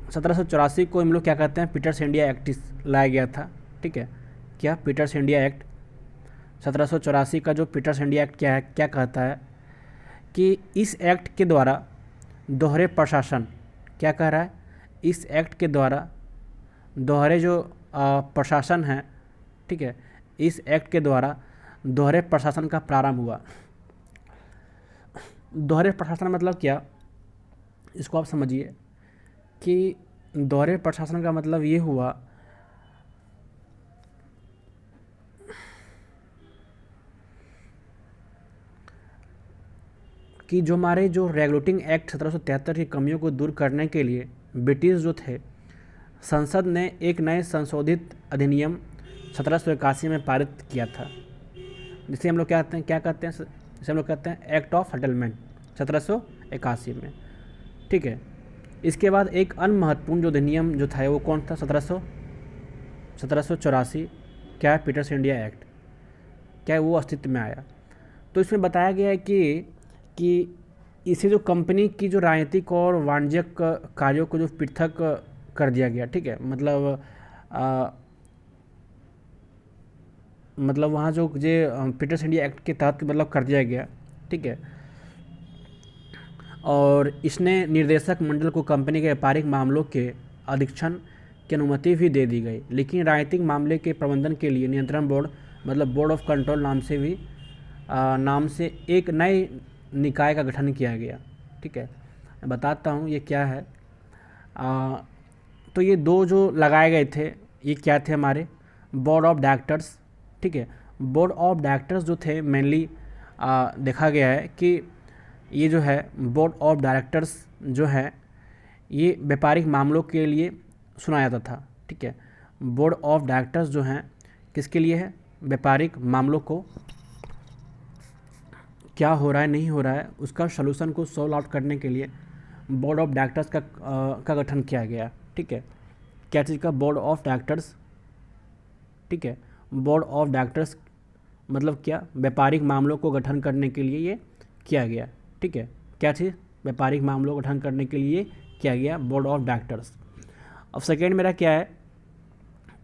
Speaker 1: 1784 को हम लोग क्या कहते हैं, पीटर्स इंडिया एक्ट लाया गया था। ठीक है, क्या पीटर्स इंडिया एक्ट, 1784 का जो पीटर्स इंडिया एक्ट क्या है, क्या कहता है कि इस एक्ट के द्वारा दोहरे प्रशासन, क्या कह रहा है, इस एक्ट के द्वारा दोहरे जो प्रशासन है, ठीक है, इस एक्ट के द्वारा दोहरे प्रशासन का प्रारंभ हुआ। दोहरे प्रशासन मतलब क्या, इसको आप समझिए कि दोहरे प्रशासन का मतलब ये हुआ कि जो हमारे जो रेगुलेटिंग एक्ट 1773 की कमियों को दूर करने के लिए ब्रिटिश जो थे, संसद ने एक नए संशोधित अधिनियम 1781 में पारित किया था, जिसे हम लोग क्या कहते हैं, जिसे हम लोग कहते हैं एक्ट ऑफ सेटलमेंट 1781 में। ठीक है, इसके बाद एक अन्य महत्वपूर्ण जो अधिनियम जो था वो कौन था, 1784, क्या है, पीटर्स इंडिया एक्ट, क्या है वो अस्तित्व में आया। तो इसमें बताया गया है कि इसे जो कंपनी की जो राजनीतिक और वाणिज्यिक कार्यों को जो पृथक कर दिया गया। ठीक है, मतलब वहाँ जो पीटर्स इंडिया एक्ट के तहत मतलब कर दिया गया। ठीक है, और इसने निर्देशक मंडल को कंपनी के व्यापारिक मामलों के अधीक्षण की अनुमति भी दे दी गई, लेकिन राजनीतिक मामले के प्रबंधन के लिए नियंत्रण बोर्ड मतलब बोर्ड ऑफ कंट्रोल नाम से एक नए निकाय का गठन किया गया। ठीक है, मैं बताता हूँ ये क्या है। तो ये दो जो लगाए गए थे ये क्या थे, हमारे बोर्ड ऑफ डायरेक्टर्स। ठीक है, बोर्ड ऑफ डायरेक्टर्स जो थे मेनली देखा गया है कि ये जो है बोर्ड ऑफ डायरेक्टर्स जो है ये व्यापारिक मामलों के लिए सुना जाता था। ठीक है, बोर्ड ऑफ डायरेक्टर्स जो हैं किसके लिए है, व्यापारिक मामलों को क्या हो रहा है नहीं हो रहा है उसका सलूशन को सॉल्व आउट करने के लिए बोर्ड ऑफ डायरेक्टर्स का गठन किया गया। ठीक है, क्या चीज़ का, बोर्ड ऑफ डायरेक्टर्स। ठीक है, बोर्ड ऑफ डायरेक्टर्स मतलब क्या, व्यापारिक मामलों को गठन करने के लिए ये किया गया। ठीक है, क्या चीज़, व्यापारिक मामलों को गठन करने के लिए किया गया बोर्ड ऑफ डायरेक्टर्स। अब सेकेंड मेरा क्या है,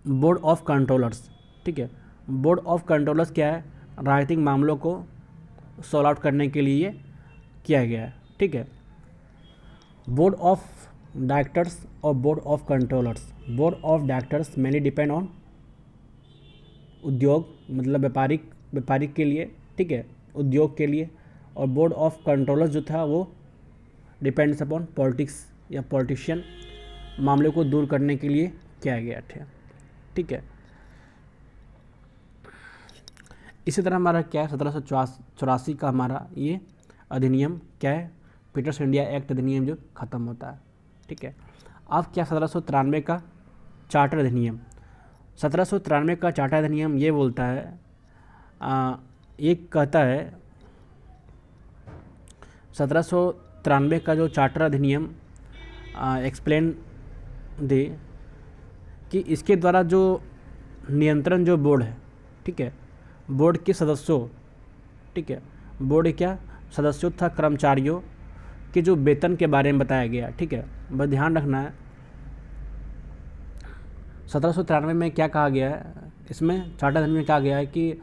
Speaker 1: बोर्ड ऑफ कंट्रोलर्स। ठीक है, बोर्ड ऑफ कंट्रोलर्स क्या है, राजनीतिक मामलों को सॉल्व आउट करने के लिए किया गया है। ठीक है, बोर्ड ऑफ डायरेक्टर्स और board of controllers. Board of directors mainly depend on उद्योग मतलब व्यापारिक के लिए। ठीक है, उद्योग के लिए। और बोर्ड ऑफ कंट्रोलर्स जो था वो डिपेंड्स अपॉन पॉलिटिक्स या पॉलिटिशियन मामले को दूर करने के लिए किया गया था। ठीक है, इसी तरह हमारा क्या है, 1784 का हमारा ये अधिनियम क्या है, पीटर्स इंडिया एक्ट अधिनियम जो ख़त्म होता है। ठीक है, अब क्या 1793 का चार्टर अधिनियम। 1793 का चार्टर अधिनियम ये बोलता है, ये कहता है 1793 का जो चार्टर अधिनियम एक्सप्लेन दे कि इसके द्वारा जो नियंत्रण जो बोर्ड है, ठीक है, बोर्ड के सदस्यों, ठीक है, बोर्ड क्या सदस्यों तथा कर्मचारियों के जो वेतन के बारे में बताया गया। ठीक है, बस ध्यान रखना है 1793 में क्या कहा गया है, इसमें चार्टर अधिनियम में कहा गया है कि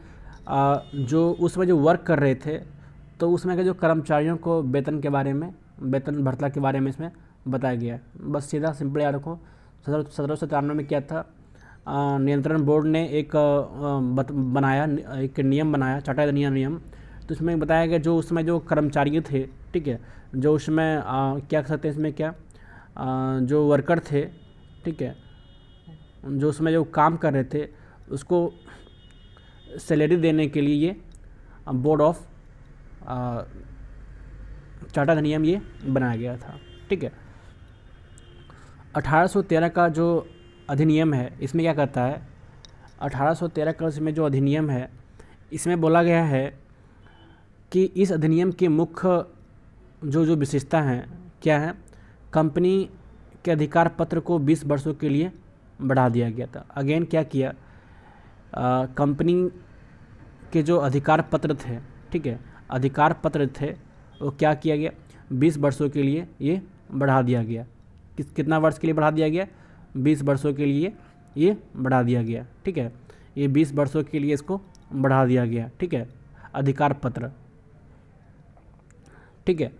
Speaker 1: जो उसमें जो वर्क कर रहे थे तो उसमें के जो कर्मचारियों को वेतन के बारे में, वेतन भत्ता के बारे में इसमें बताया गया है। बस सीधा सिंपल याद रखो। 1793 में क्या था, नियंत्रण बोर्ड ने एक बनाया, एक नियम बनाया, चार्टर अधिनियम नियम। तो इसमें बताया गया जो उसमें जो कर्मचारी थे, ठीक है, जो उसमें क्या कह सकते हैं इसमें क्या, जो वर्कर थे, ठीक है, जो उसमें जो काम कर रहे थे उसको सैलरी देने के लिए ये बोर्ड ऑफ चार्टर अधिनियम ये बनाया गया था। ठीक है, 1813 का जो अधिनियम है इसमें क्या कहता है, 1813 का इसमें जो अधिनियम है इसमें बोला गया है कि इस अधिनियम के मुख्य जो जो विशेषता हैं क्या है, कंपनी के अधिकार पत्र को 20 वर्षों के लिए बढ़ा दिया गया था। अगेन क्या किया, कंपनी के जो अधिकार पत्र थे, ठीक है, अधिकार पत्र थे वो क्या किया गया, 20 वर्षों के लिए ये बढ़ा दिया गया। कितना वर्ष के लिए बढ़ा दिया गया, 20 वर्षों के लिए ये बढ़ा दिया गया। ठीक है, ये 20 वर्षों के लिए इसको बढ़ा दिया गया। ठीक है, अधिकार पत्र। ठीक है,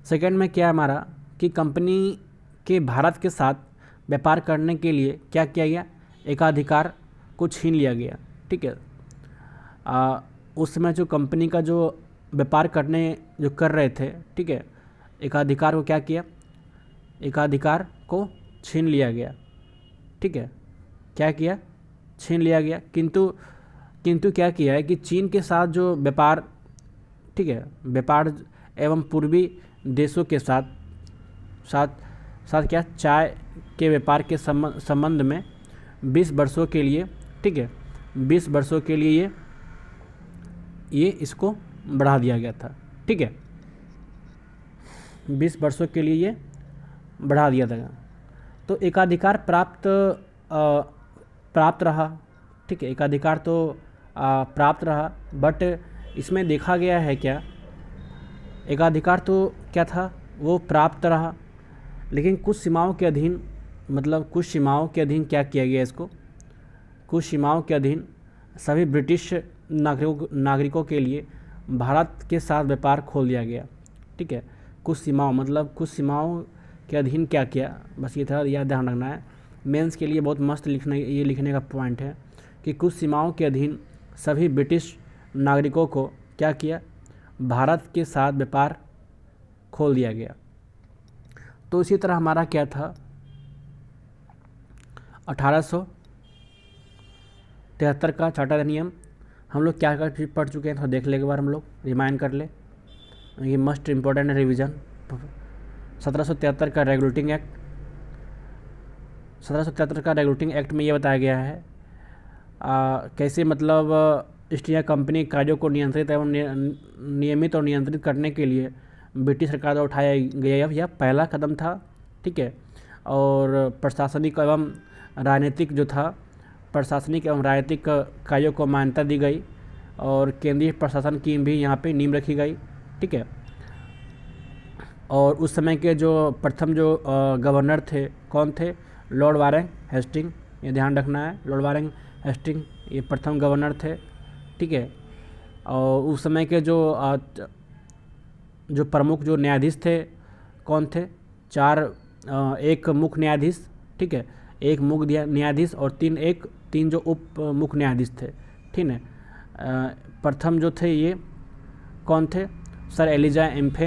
Speaker 1: सेकंड में क्या है हमारा कि कंपनी के भारत के साथ व्यापार करने के लिए क्या किया गया, एकाधिकार को छीन लिया गया। ठीक है, उस समय जो कंपनी का जो व्यापार करने जो कर रहे थे, ठीक है, एकाधिकार को क्या किया, एकाधिकार को छीन लिया गया। ठीक है, क्या किया, छीन लिया गया। किंतु क्या किया है कि चीन के साथ जो व्यापार, ठीक है, व्यापार एवं पूर्वी देशों के साथ साथ साथ क्या, चाय के व्यापार के संबंध में 20 वर्षों के लिए, ठीक है, 20 वर्षों के लिए ये इसको बढ़ा दिया गया था। ठीक है, 20 वर्षों के लिए ये बढ़ा दिया था। तो एकाधिकार प्राप्त रहा। ठीक है, एकाधिकार तो प्राप्त रहा, बट इसमें देखा गया है क्या, एकाधिकार तो क्या था वो प्राप्त रहा, लेकिन कुछ सीमाओं के अधीन, मतलब कुछ सीमाओं के अधीन क्या किया गया इसको, कुछ सीमाओं के अधीन सभी ब्रिटिश नागरिकों के लिए भारत के साथ व्यापार खोल दिया गया। ठीक है, कुछ सीमाओं, मतलब कुछ सीमाओं के अधीन क्या किया, बस ये थोड़ा याद ध्यान रखना है। मेंस के लिए बहुत मस्त लिखने का पॉइंट है कि कुछ सीमाओं के अधीन सभी ब्रिटिश नागरिकों को क्या किया, भारत के साथ व्यापार खोल दिया गया। तो इसी तरह हमारा क्या था, 1873 का चार्टर अधिनियम हम लोग क्या कर पढ़ चुके हैं, तो देख ले एक बार हम लोग रिमाइंड कर ले, ये मस्ट इम्पोर्टेंट है रिविज़न। 1773 का रेगुलेटिंग एक्ट, 1773 का रेगुलेटिंग एक्ट में ये बताया गया है कैसे, मतलब ईस्ट इंडिया कंपनी कार्यों को नियंत्रित एवं नियमित और नियंत्रित करने के लिए ब्रिटिश सरकार द्वारा उठाया गया यह पहला कदम था। ठीक है, और प्रशासनिक एवं राजनीतिक जो था, प्रशासनिक एवं राजनीतिक कार्यों को मान्यता दी गई और केंद्रीय प्रशासन की भी यहाँ पे नींव रखी गई। ठीक है, और उस समय के जो प्रथम जो गवर्नर थे कौन थे, लॉर्ड वारेन हेस्टिंग, ये ध्यान रखना है, लॉर्ड वारेन हेस्टिंग ये प्रथम गवर्नर थे। ठीक है, और उस समय के जो प्रमुख जो न्यायाधीश थे कौन थे, एक मुख्य न्यायाधीश, ठीक है, एक मुख्य न्यायाधीश और तीन जो उप मुख्य न्यायाधीश थे। ठीक है, प्रथम जो थे ये कौन थे, सर एलिजा इम्फे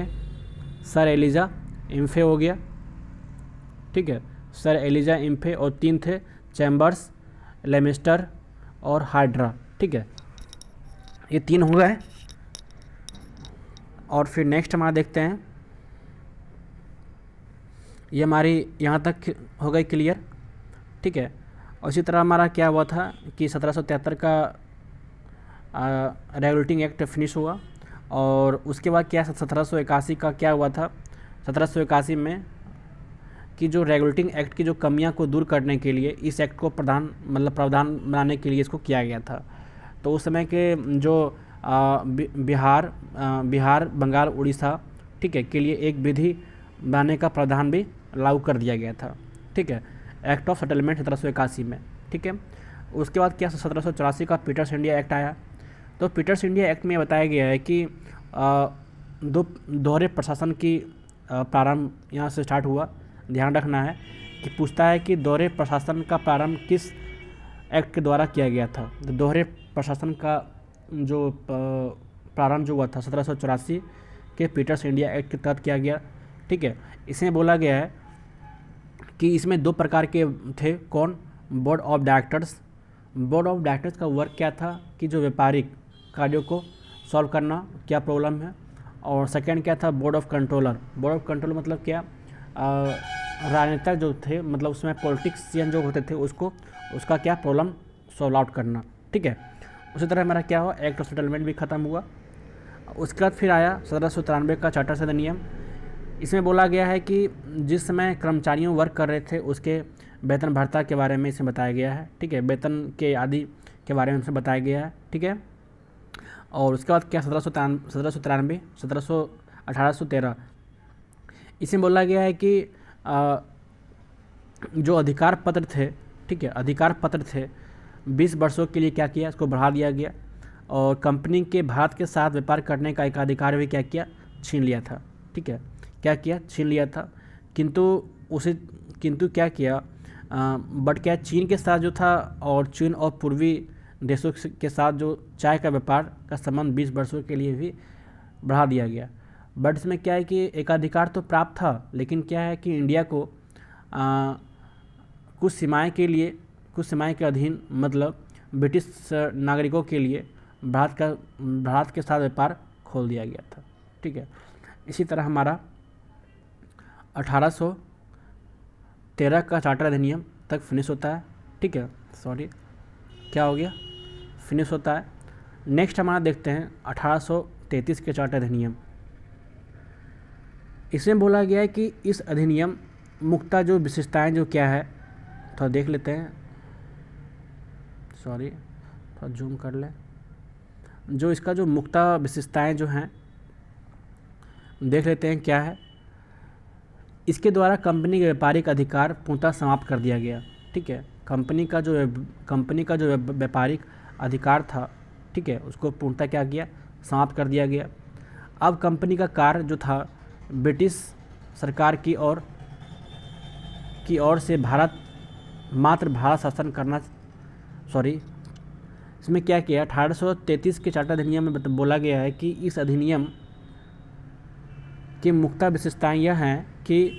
Speaker 1: हो गया। ठीक है, सर एलिजा इम्फे, और तीन थे चैम्बर्स, लेमिस्टर और हाइड्रा। ठीक है, ये तीन हो गए। और फिर नेक्स्ट हमारा देखते हैं, ये हमारी यहाँ तक हो गई क्लियर। ठीक है, और इसी तरह हमारा क्या हुआ था कि 1773 का रेगुलेटिंग एक्ट फिनिश हुआ, और उसके बाद क्या 1781 का क्या हुआ था, 1781 में कि जो रेगुलेटिंग एक्ट की जो कमियां को दूर करने के लिए इस एक्ट को प्रावधान बनाने के लिए इसको किया गया था। तो उस समय के जो बिहार, बंगाल, उड़ीसा, ठीक है, के लिए एक विधि बनाने का प्रावधान भी लागू कर दिया गया था। ठीक है, एक्ट ऑफ सेटलमेंट 1781 में। ठीक है, उसके बाद क्या 1784 का पीटर्स इंडिया एक्ट आया। तो पीटर्स इंडिया एक्ट में बताया गया है कि दोहरे प्रशासन की प्रारंभ यहाँ से स्टार्ट हुआ। ध्यान रखना है कि पूछता है कि दोहरे प्रशासन का प्रारंभ किस एक्ट के द्वारा किया गया था। तो दोहरे प्रशासन का जो प्रारंभ जो हुआ था 1784 के पीटर्स इंडिया एक्ट के तहत किया गया। ठीक है, इसमें बोला गया है कि इसमें 2 प्रकार के थे। कौन? Board of directors. Board of directors का वर्क क्या था कि जो व्यापारिक कार्यों को सॉल्व करना, क्या प्रॉब्लम है। और सेकंड क्या था? Board of controller. Board of controller मतलब क्या? राजनेता जो थे, मतलब उसमें पॉलिटिक्सियन जो होते थे, उसका क्या प्रॉब्लम सॉल्व आउट करना। ठीक है, उसी तरह हमारा क्या हुआ, एक्ट ऑफ सेटलमेंट भी ख़त्म हुआ। उसके बाद फिर आया 1793 का चार्टर से अधिनियम। इसमें बोला गया है कि जिस समय कर्मचारियों वर्क कर रहे थे उसके वेतन भत्ता के बारे में इसमें बताया गया है। ठीक है, वेतन के आदि के बारे में इसमें बताया गया है। ठीक है, और उसके बाद क्या 1793 1813 इसमें बोला गया है कि जो अधिकार पत्र थे, ठीक है, अधिकार पत्र थे 20 वर्षों के लिए क्या किया, इसको बढ़ा दिया गया। और कंपनी के भारत के साथ व्यापार करने का एक अधिकार भी क्या किया, छीन लिया था। ठीक है, क्या किया, छीन लिया था। किंतु क्या किया, बट क्या चीन के साथ जो था, और चीन और पूर्वी देशों के साथ जो चाय का व्यापार का संबंध 20 वर्षों के लिए भी बढ़ा दिया गया। बट इसमें क्या है कि एक अधिकार तो प्राप्त था, लेकिन क्या है कि इंडिया को कुछ सीमाएं के अधीन, मतलब ब्रिटिश नागरिकों के लिए भारत के साथ व्यापार खोल दिया गया था। ठीक है, इसी तरह हमारा 1813 का चार्टर अधिनियम तक फिनिश होता है। ठीक है, सॉरी क्या हो गया, फिनिश होता है। नेक्स्ट हमारा देखते हैं 1833 के चार्टर अधिनियम। इसमें बोला गया है कि इस अधिनियम मुख्यतः जो विशेषताएं जो क्या है, थोड़ा देख लेते हैं, सॉरी थोड़ा जूम कर लें। जो इसका जो मुख्यतः विशेषताएं जो हैं देख लेते हैं क्या है। इसके द्वारा कंपनी के व्यापारिक अधिकार पूर्णतः समाप्त कर दिया गया। ठीक है, कंपनी का जो व्यापारिक अधिकार था, ठीक है, उसको पूर्णतः क्या किया, समाप्त कर दिया गया। अब कंपनी का कार्य जो था ब्रिटिश सरकार की ओर से मात्र भारत शासन करना, इसमें क्या किया, 1833 के चार्टर अधिनियम में बोला गया है कि इस अधिनियम की मुख्य विशेषताएं यह हैं कि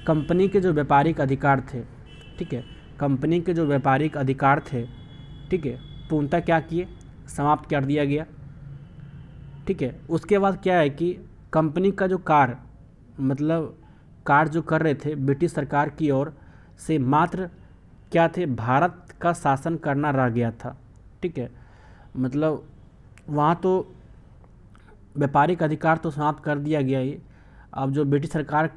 Speaker 1: कंपनी के जो व्यापारिक अधिकार थे, ठीक है, कंपनी के जो व्यापारिक अधिकार थे, ठीक है, पूर्णतः क्या किए, समाप्त कर दिया गया। ठीक है, उसके बाद क्या है कि कंपनी का जो कार्य जो कर रहे थे ब्रिटिश सरकार की ओर से मात्र क्या थे, भारत का शासन करना रह गया था। ठीक है, मतलब वहाँ तो व्यापारिक अधिकार तो समाप्त कर दिया गया ही। अब जो ब्रिटिश सरकार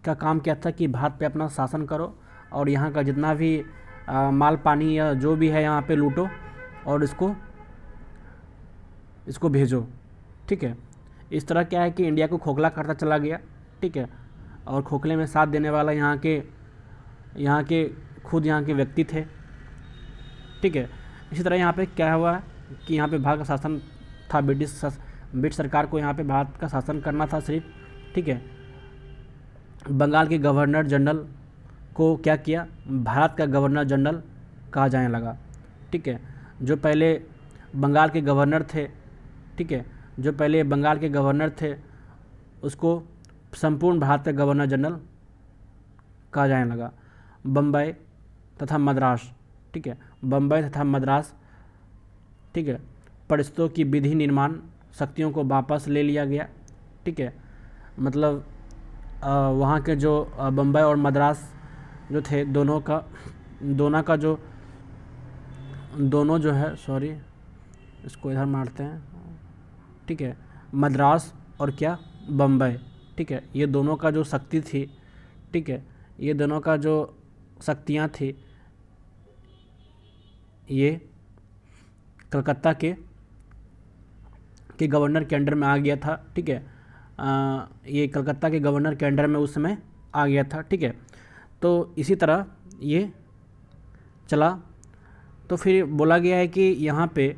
Speaker 1: का काम क्या था कि भारत पे अपना शासन करो और यहाँ का जितना भी माल पानी या जो भी है यहाँ पे लूटो और इसको भेजो। ठीक है, इस तरह क्या है कि इंडिया को खोखला करता चला गया। ठीक है, और खोखले में साथ देने वाला यहाँ के खुद यहाँ के व्यक्ति थे। ठीक है, इसी तरह यहाँ पे क्या हुआ कि यहाँ पे भारत का शासन था, ब्रिटिश सरकार को यहाँ पे भारत का शासन करना था सिर्फ। ठीक है, बंगाल के गवर्नर जनरल को क्या किया, भारत का गवर्नर जनरल कहा जाने लगा। ठीक है, जो पहले बंगाल के गवर्नर थे, ठीक है, जो पहले बंगाल के गवर्नर थे उसको संपूर्ण भारत का गवर्नर जनरल कहा जाने लगा। बम्बई तथा मद्रास, ठीक है, बम्बई तथा मद्रास, ठीक है, परिषदों की विधि निर्माण शक्तियों को वापस ले लिया गया। ठीक है, मतलब वहाँ के जो बम्बई और मद्रास जो थे दोनों जो है, सॉरी इसको इधर मारते हैं। ठीक है, मद्रास और क्या, बम्बई, ठीक है, ये दोनों का जो शक्ति थी, ठीक है, ये दोनों का जो शक्तियाँ थी ये कलकत्ता के गवर्नर के अंडर में आ गया था। ठीक है, ये कलकत्ता के गवर्नर के अंडर में उस समय आ गया था। ठीक है, तो इसी तरह ये चला। तो फिर बोला गया है कि यहाँ पे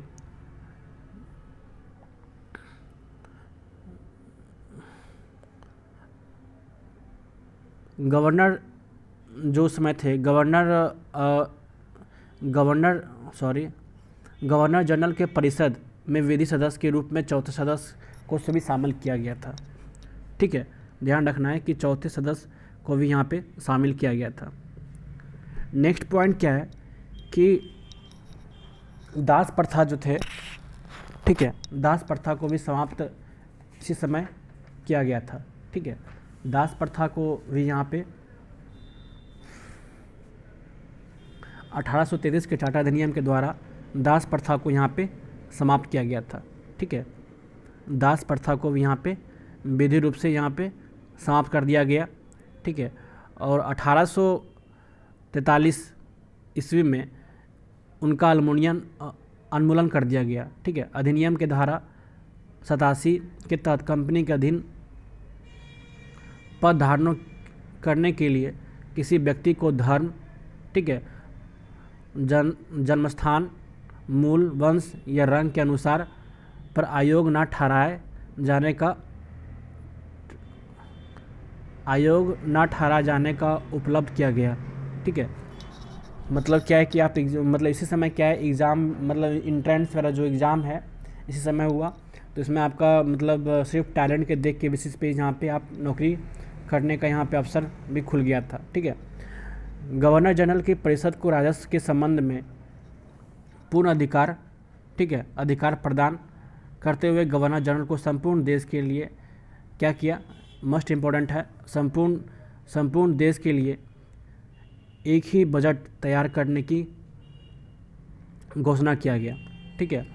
Speaker 1: गवर्नर जो समय थे गवर्नर जनरल के परिषद में विधि सदस्य के रूप में चौथे सदस्य को सभी शामिल किया गया था। ठीक है, ध्यान रखना है कि चौथे सदस्य को भी यहाँ पे शामिल किया गया था। नेक्स्ट पॉइंट क्या है कि दास प्रथा जो थे, ठीक है, दास प्रथा को भी समाप्त इसी समय किया गया था। ठीक है, दास प्रथा को भी यहाँ पे 1833 के टाटा अधिनियम के द्वारा दास प्रथा को यहाँ पे समाप्त किया गया था। ठीक है, दास प्रथा को भी यहाँ पे विधि रूप से यहाँ पे समाप्त कर दिया गया। ठीक है, और 1843 ईस्वी में उनका उन्मूलन कर दिया गया। ठीक है, अधिनियम के धारा 87 के तहत कंपनी के अधीन पद धारण करने के लिए किसी व्यक्ति को धर्म, ठीक है, जन्मस्थान, मूल, वंश या रंग के अनुसार पर आयोग न ठहराया जाने का उपलब्ध किया गया। ठीक है, मतलब क्या है कि आप मतलब इसी समय क्या है एग्ज़ाम, मतलब इंट्रेंस वाला जो एग्ज़ाम है इसी समय हुआ, तो इसमें आपका मतलब सिर्फ टैलेंट के देख के बेसिस पे यहाँ पे आप नौकरी करने का यहाँ पे अवसर भी खुल गया था। ठीक है, गवर्नर जनरल की परिषद को राजस्व के संबंध में पूर्ण अधिकार, ठीक है, अधिकार प्रदान करते हुए गवर्नर जनरल को संपूर्ण देश के लिए क्या किया, मोस्ट इम्पोर्टेंट है, संपूर्ण देश के लिए एक ही बजट तैयार करने की घोषणा किया गया। ठीक है,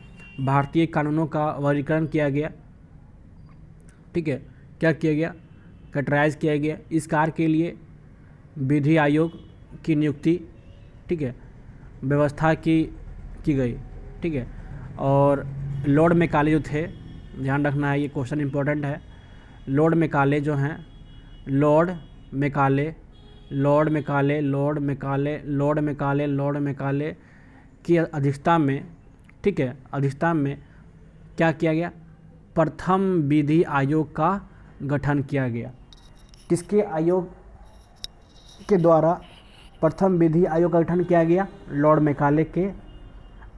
Speaker 1: भारतीय कानूनों का वर्गीकरण किया गया। ठीक है, क्या किया गया, कैटेगराइज किया गया। इस कार्य के लिए विधि आयोग की नियुक्ति, ठीक है, व्यवस्था की गई। ठीक है, और लॉर्ड मैकाले जो थे, ध्यान रखना है ये क्वेश्चन इंपॉर्टेंट है, लॉर्ड मैकाले जो हैं, लॉर्ड मैकाले की अध्यक्षता में, ठीक है, अध्यक्षता में क्या किया गया, प्रथम विधि आयोग का गठन किया गया। किसके आयोग के द्वारा प्रथम विधि आयोग का गठन किया गया, लॉर्ड मैकाले के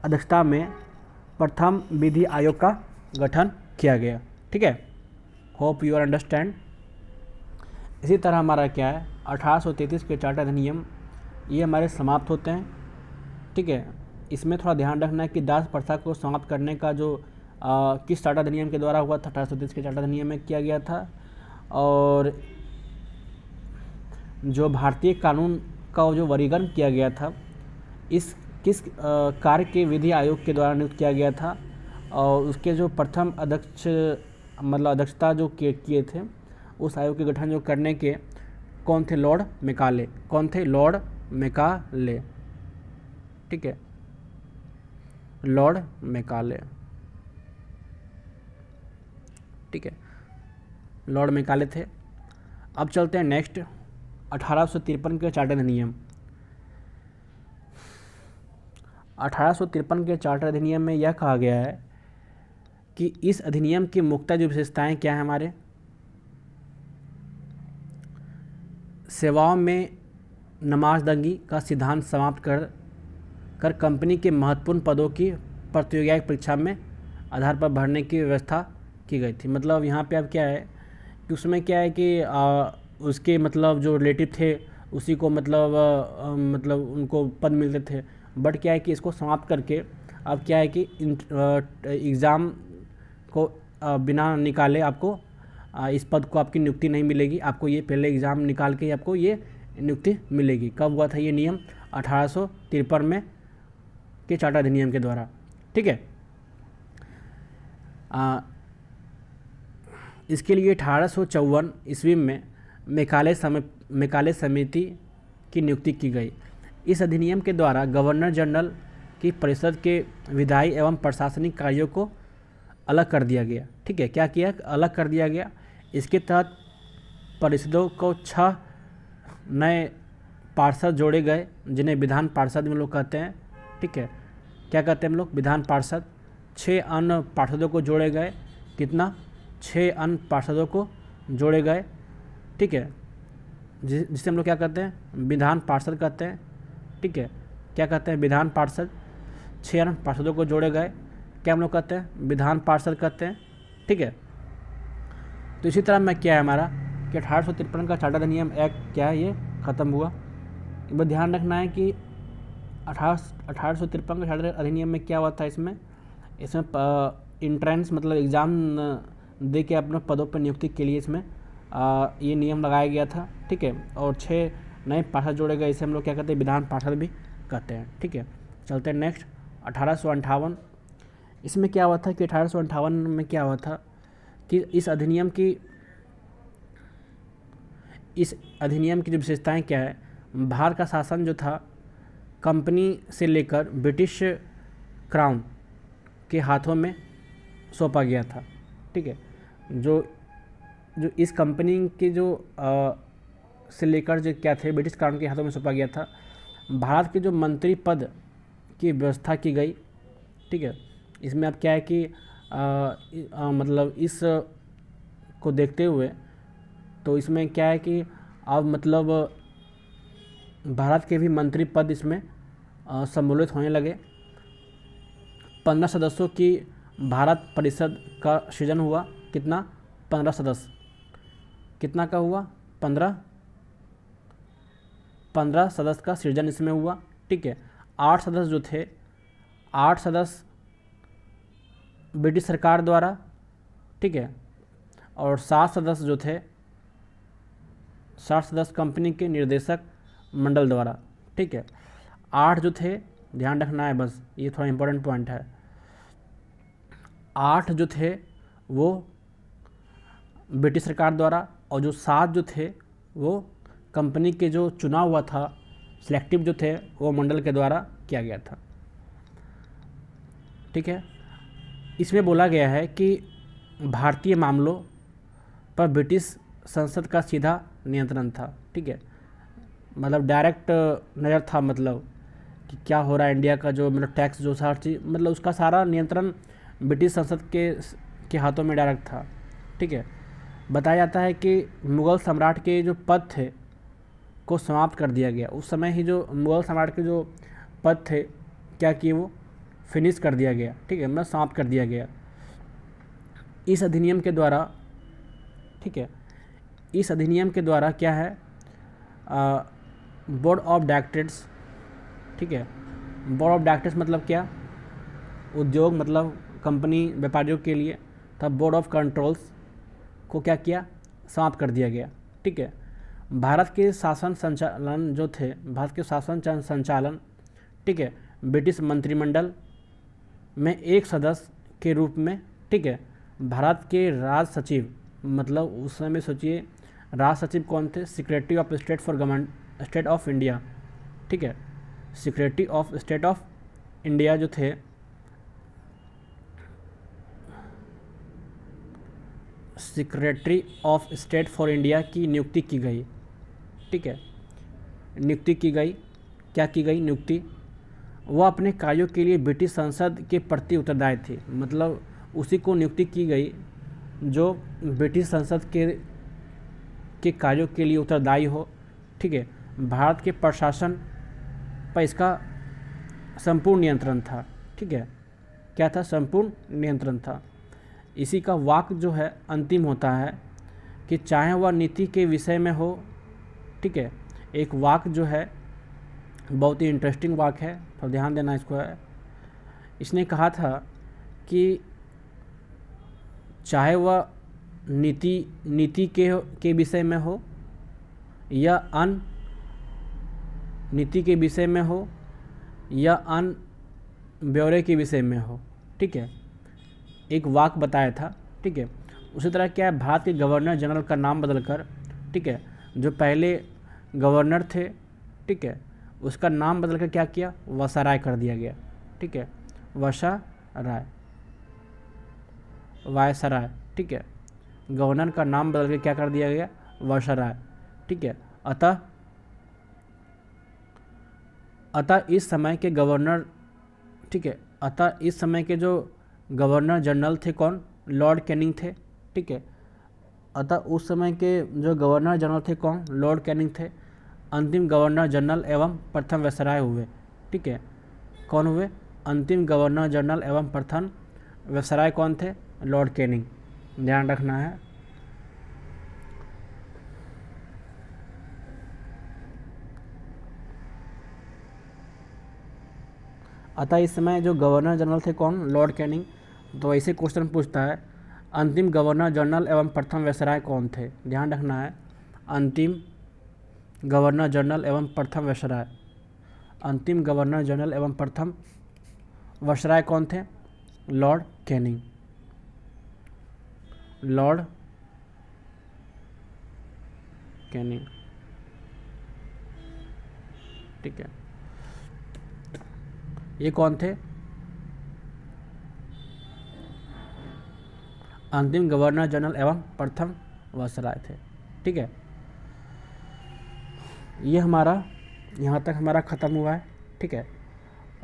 Speaker 1: अध्यक्षता में प्रथम विधि आयोग का गठन किया गया। ठीक है, होप यू अंडरस्टैंड। इसी तरह हमारा क्या है 1833 के चार्टर अधिनियम ये हमारे समाप्त होते हैं। ठीक है, इसमें थोड़ा ध्यान रखना है कि दास प्रथा को समाप्त करने का जो किस चार्टर अधिनियम के द्वारा हुआ था, 1833 के चार्टर अधिनियम में किया गया था, और जो भारतीय कानून का जो वर्गीकरण किया गया था इस किस कार्य के विधि आयोग के द्वारा नियुक्त किया गया था, और उसके जो प्रथम अध्यक्ष मतलब अध्यक्षता जो किए थे उस आयोग के गठन जो करने के कौन थे, लॉर्ड मैकाले। कौन थे, लॉर्ड मैकाले। ठीक है, लॉर्ड मैकाले। ठीक है, लॉर्ड मैकाले थे। अब चलते हैं नेक्स्ट 1853 के चार्टर अधिनियम। 1853 के चार्टर अधिनियम में यह कहा गया है कि इस अधिनियम की मुख्य जो विशेषताएं क्या हैं हमारे, सेवाओं में नमाजदगी का सिद्धांत समाप्त कर कंपनी के महत्वपूर्ण पदों की प्रतियोगिता परीक्षा में आधार पर भरने की व्यवस्था की गई थी। मतलब यहाँ पे अब क्या है कि उसमें क्या है कि उसके मतलब जो रिलेटिव थे उसी को मतलब उनको पद मिलते थे, बट क्या है कि इसको समाप्त करके अब क्या है कि एग्ज़ाम को बिना निकाले आपको इस पद को आपकी नियुक्ति नहीं मिलेगी, आपको ये पहले एग्ज़ाम निकाल के आपको ये नियुक्ति मिलेगी। कब हुआ था ये नियम, 1853 में के चार्टर अधिनियम के द्वारा। ठीक है, इसके लिए 1854 ईस्वी में मैकाले समिति की नियुक्ति की गई। इस अधिनियम के द्वारा गवर्नर जनरल की परिषद के विधायी एवं प्रशासनिक कार्यों को अलग कर दिया गया। ठीक है, क्या किया, अलग कर दिया गया। इसके तहत परिषदों को 6 नए पार्षद जोड़े गए जिन्हें विधान पार्षद में लोग कहते हैं। ठीक है, क्या कहते हैं हम लोग, विधान पार्षद। 6 अन्य पार्षदों को जोड़े गए, कितना, 6 अन्य पार्षदों को जोड़े गए। ठीक है, जिसे हम लोग क्या कहते हैं, विधान पार्षद कहते हैं। ठीक है, क्या कहते हैं, विधान पार्षद। 6 अन्य पार्षदों को जोड़े गए, क्या हम लोग कहते हैं, विधान पार्षद कहते हैं। ठीक है, तो इसी तरह में क्या है हमारा कि 1853 का चार्टर अधिनियम एक्ट क्या है, ये ख़त्म हुआ। एक बार ध्यान रखना है कि 1853 का चार्टर अधिनियम में क्या हुआ था, इसमें इंट्रेंस मतलब एग्ज़ाम दे के अपने पदों पर नियुक्ति के लिए इसमें ये नियम लगाया गया था। ठीक है, और 6 नए पार्षद जोड़े गए, इसे हम लोग क्या कहते हैं, विधान पार्षद भी कहते हैं। ठीक है, चलते हैं नेक्स्ट 1858। इसमें क्या हुआ था कि 1858 में क्या हुआ था कि इस अधिनियम की जो विशेषताएं क्या है, भारत का शासन जो था कंपनी से लेकर ब्रिटिश क्राउन के हाथों में सौंपा गया था। ठीक है, जो इस कंपनी के से लेकर जो क्या थे, ब्रिटिश क्राउन के हाथों में सौंपा गया था। भारत के जो मंत्री पद की व्यवस्था की गई। ठीक है, इसमें अब क्या है कि मतलब इस को देखते हुए तो इसमें क्या है कि अब मतलब भारत के भी मंत्री पद इसमें सम्मिलित होने लगे। 15 सदस्यों की भारत परिषद का सृजन हुआ। कितना, 15 सदस्य। कितना का हुआ, 15 सदस्य का सृजन इसमें हुआ। ठीक है, 8 सदस्य जो थे, 8 सदस्य ब्रिटिश सरकार द्वारा। ठीक है, और 7 सदस्य जो थे, 7 सदस्य कंपनी के निर्देशक मंडल द्वारा। ठीक है, 8 जो थे, ध्यान रखना है बस, ये थोड़ा इम्पोर्टेंट पॉइंट है। 8 जो थे वो ब्रिटिश सरकार द्वारा, और जो 7 जो थे वो कंपनी के जो चुनाव हुआ था, सिलेक्टिव जो थे, वो मंडल के द्वारा किया गया था। ठीक है, इसमें बोला गया है कि भारतीय मामलों पर ब्रिटिश संसद का सीधा नियंत्रण था। ठीक है, मतलब डायरेक्ट नज़र था, मतलब कि क्या हो रहा है इंडिया का, जो मतलब टैक्स जो हर चीज़, मतलब उसका सारा नियंत्रण ब्रिटिश संसद के हाथों में डायरेक्ट था। ठीक है, बताया जाता है कि मुग़ल सम्राट के जो पद थे को समाप्त कर दिया गया। उस समय ही जो मुग़ल सम्राट के जो पद थे, क्या किए, वो फिनिश कर दिया गया। ठीक है, मतलब समाप्त कर दिया गया इस अधिनियम के द्वारा। ठीक है, इस अधिनियम के द्वारा क्या है, बोर्ड ऑफ डायरेक्टर्स। ठीक है, बोर्ड ऑफ डायरेक्टर्स मतलब क्या, उद्योग मतलब कंपनी व्यापारियों के लिए था। बोर्ड ऑफ कंट्रोल्स को क्या किया, समाप्त कर दिया गया। ठीक है, भारत के शासन संचालन जो थे, भारत के शासन संचालन, ठीक है, ब्रिटिश मंत्रिमंडल में एक सदस्य के रूप में। ठीक है, भारत के राज सचिव, मतलब उस समय सोचिए राज सचिव कौन थे, secretary of state for government state of India. ठीक है, secretary of state of India जो थे, secretary of state for India की नियुक्ति की गई। ठीक है, नियुक्ति की गई, क्या की गई, नियुक्ति। वह अपने कार्यों के लिए ब्रिटिश संसद के प्रति उत्तरदायी थे, मतलब उसी को नियुक्ति की गई जो ब्रिटिश संसद के कार्यों के लिए उत्तरदायी हो। ठीक है, भारत के प्रशासन पर इसका संपूर्ण नियंत्रण था। ठीक है, क्या था, संपूर्ण नियंत्रण था। इसी का वाक्य जो है अंतिम होता है कि चाहे वह नीति के विषय में हो। ठीक है, एक वाक्य जो है बहुत ही इंटरेस्टिंग वाक्य है, तो ध्यान देना इसको है। इसने कहा था कि चाहे वह नीति के विषय में हो या अन्य नीति के विषय में हो या अन्य ब्यौरे के विषय में हो। ठीक है, एक वाक्य बताया था। ठीक है, उसी तरह क्या है, भारत के गवर्नर जनरल का नाम बदलकर, ठीक है, जो पहले गवर्नर थे, ठीक है, उसका नाम बदलकर क्या किया, वायसराय कर दिया गया। ठीक है, वायसराय। ठीक है, गवर्नर का नाम बदल के क्या कर दिया गया, वायसराय। ठीक है, अतः इस समय के गवर्नर, ठीक है, अतः इस समय के जो गवर्नर जनरल थे कौन, लॉर्ड कैनिंग थे। ठीक है, अतः उस समय के जो गवर्नर जनरल थे कौन, लॉर्ड कैनिंग थे। अंतिम गवर्नर जनरल एवं प्रथम वायसराय हुए, ठीक है। कौन हुए, अंतिम गवर्नर जनरल एवं प्रथम वायसराय कौन थे, लॉर्ड कैनिंग, ध्यान रखना है। अतः इस समय जो गवर्नर जनरल थे कौन, लॉर्ड कैनिंग। तो ऐसे क्वेश्चन पूछता है अंतिम गवर्नर जनरल एवं प्रथम वायसराय कौन थे, ध्यान रखना है। अंतिम गवर्नर जनरल एवं प्रथम वायसराय, अंतिम गवर्नर जनरल एवं प्रथम वायसराय कौन थे, लॉर्ड कैनिंग, लॉर्ड कैनिंग, ठीक है। ये कौन थे, अंतिम गवर्नर जनरल एवं प्रथम वायसराय थे, ठीक है। ये हमारा यहाँ तक हमारा ख़त्म हुआ है, ठीक है।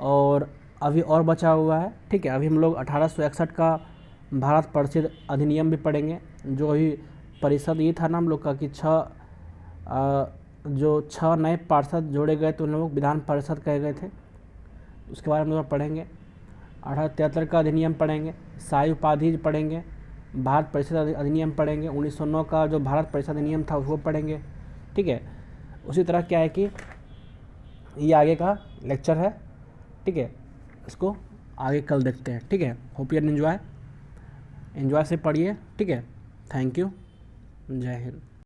Speaker 1: और अभी और बचा हुआ है, ठीक है। अभी हम लोग 1861 का भारत परिषद अधिनियम भी पढ़ेंगे। जो अभी परिषद ये था ना हम लोग का कि जो 6 नए पार्षद जोड़े गए तो उन लोग विधान परिषद कहे गए थे, उसके बारे में हम लोग पढ़ेंगे। 1873 का अधिनियम पढ़ेंगे, शाही उपाधि पढ़ेंगे, भारत परिषद अधिनियम पढ़ेंगे, 1909 का जो भारत परिषद अधिनियम था उसको पढ़ेंगे, ठीक है। उसी तरह क्या है कि ये आगे का लेक्चर है, ठीक है। इसको आगे कल देखते हैं, ठीक है। होप यू एंजॉय से पढ़िए, ठीक है। थैंक यू, जय हिंद।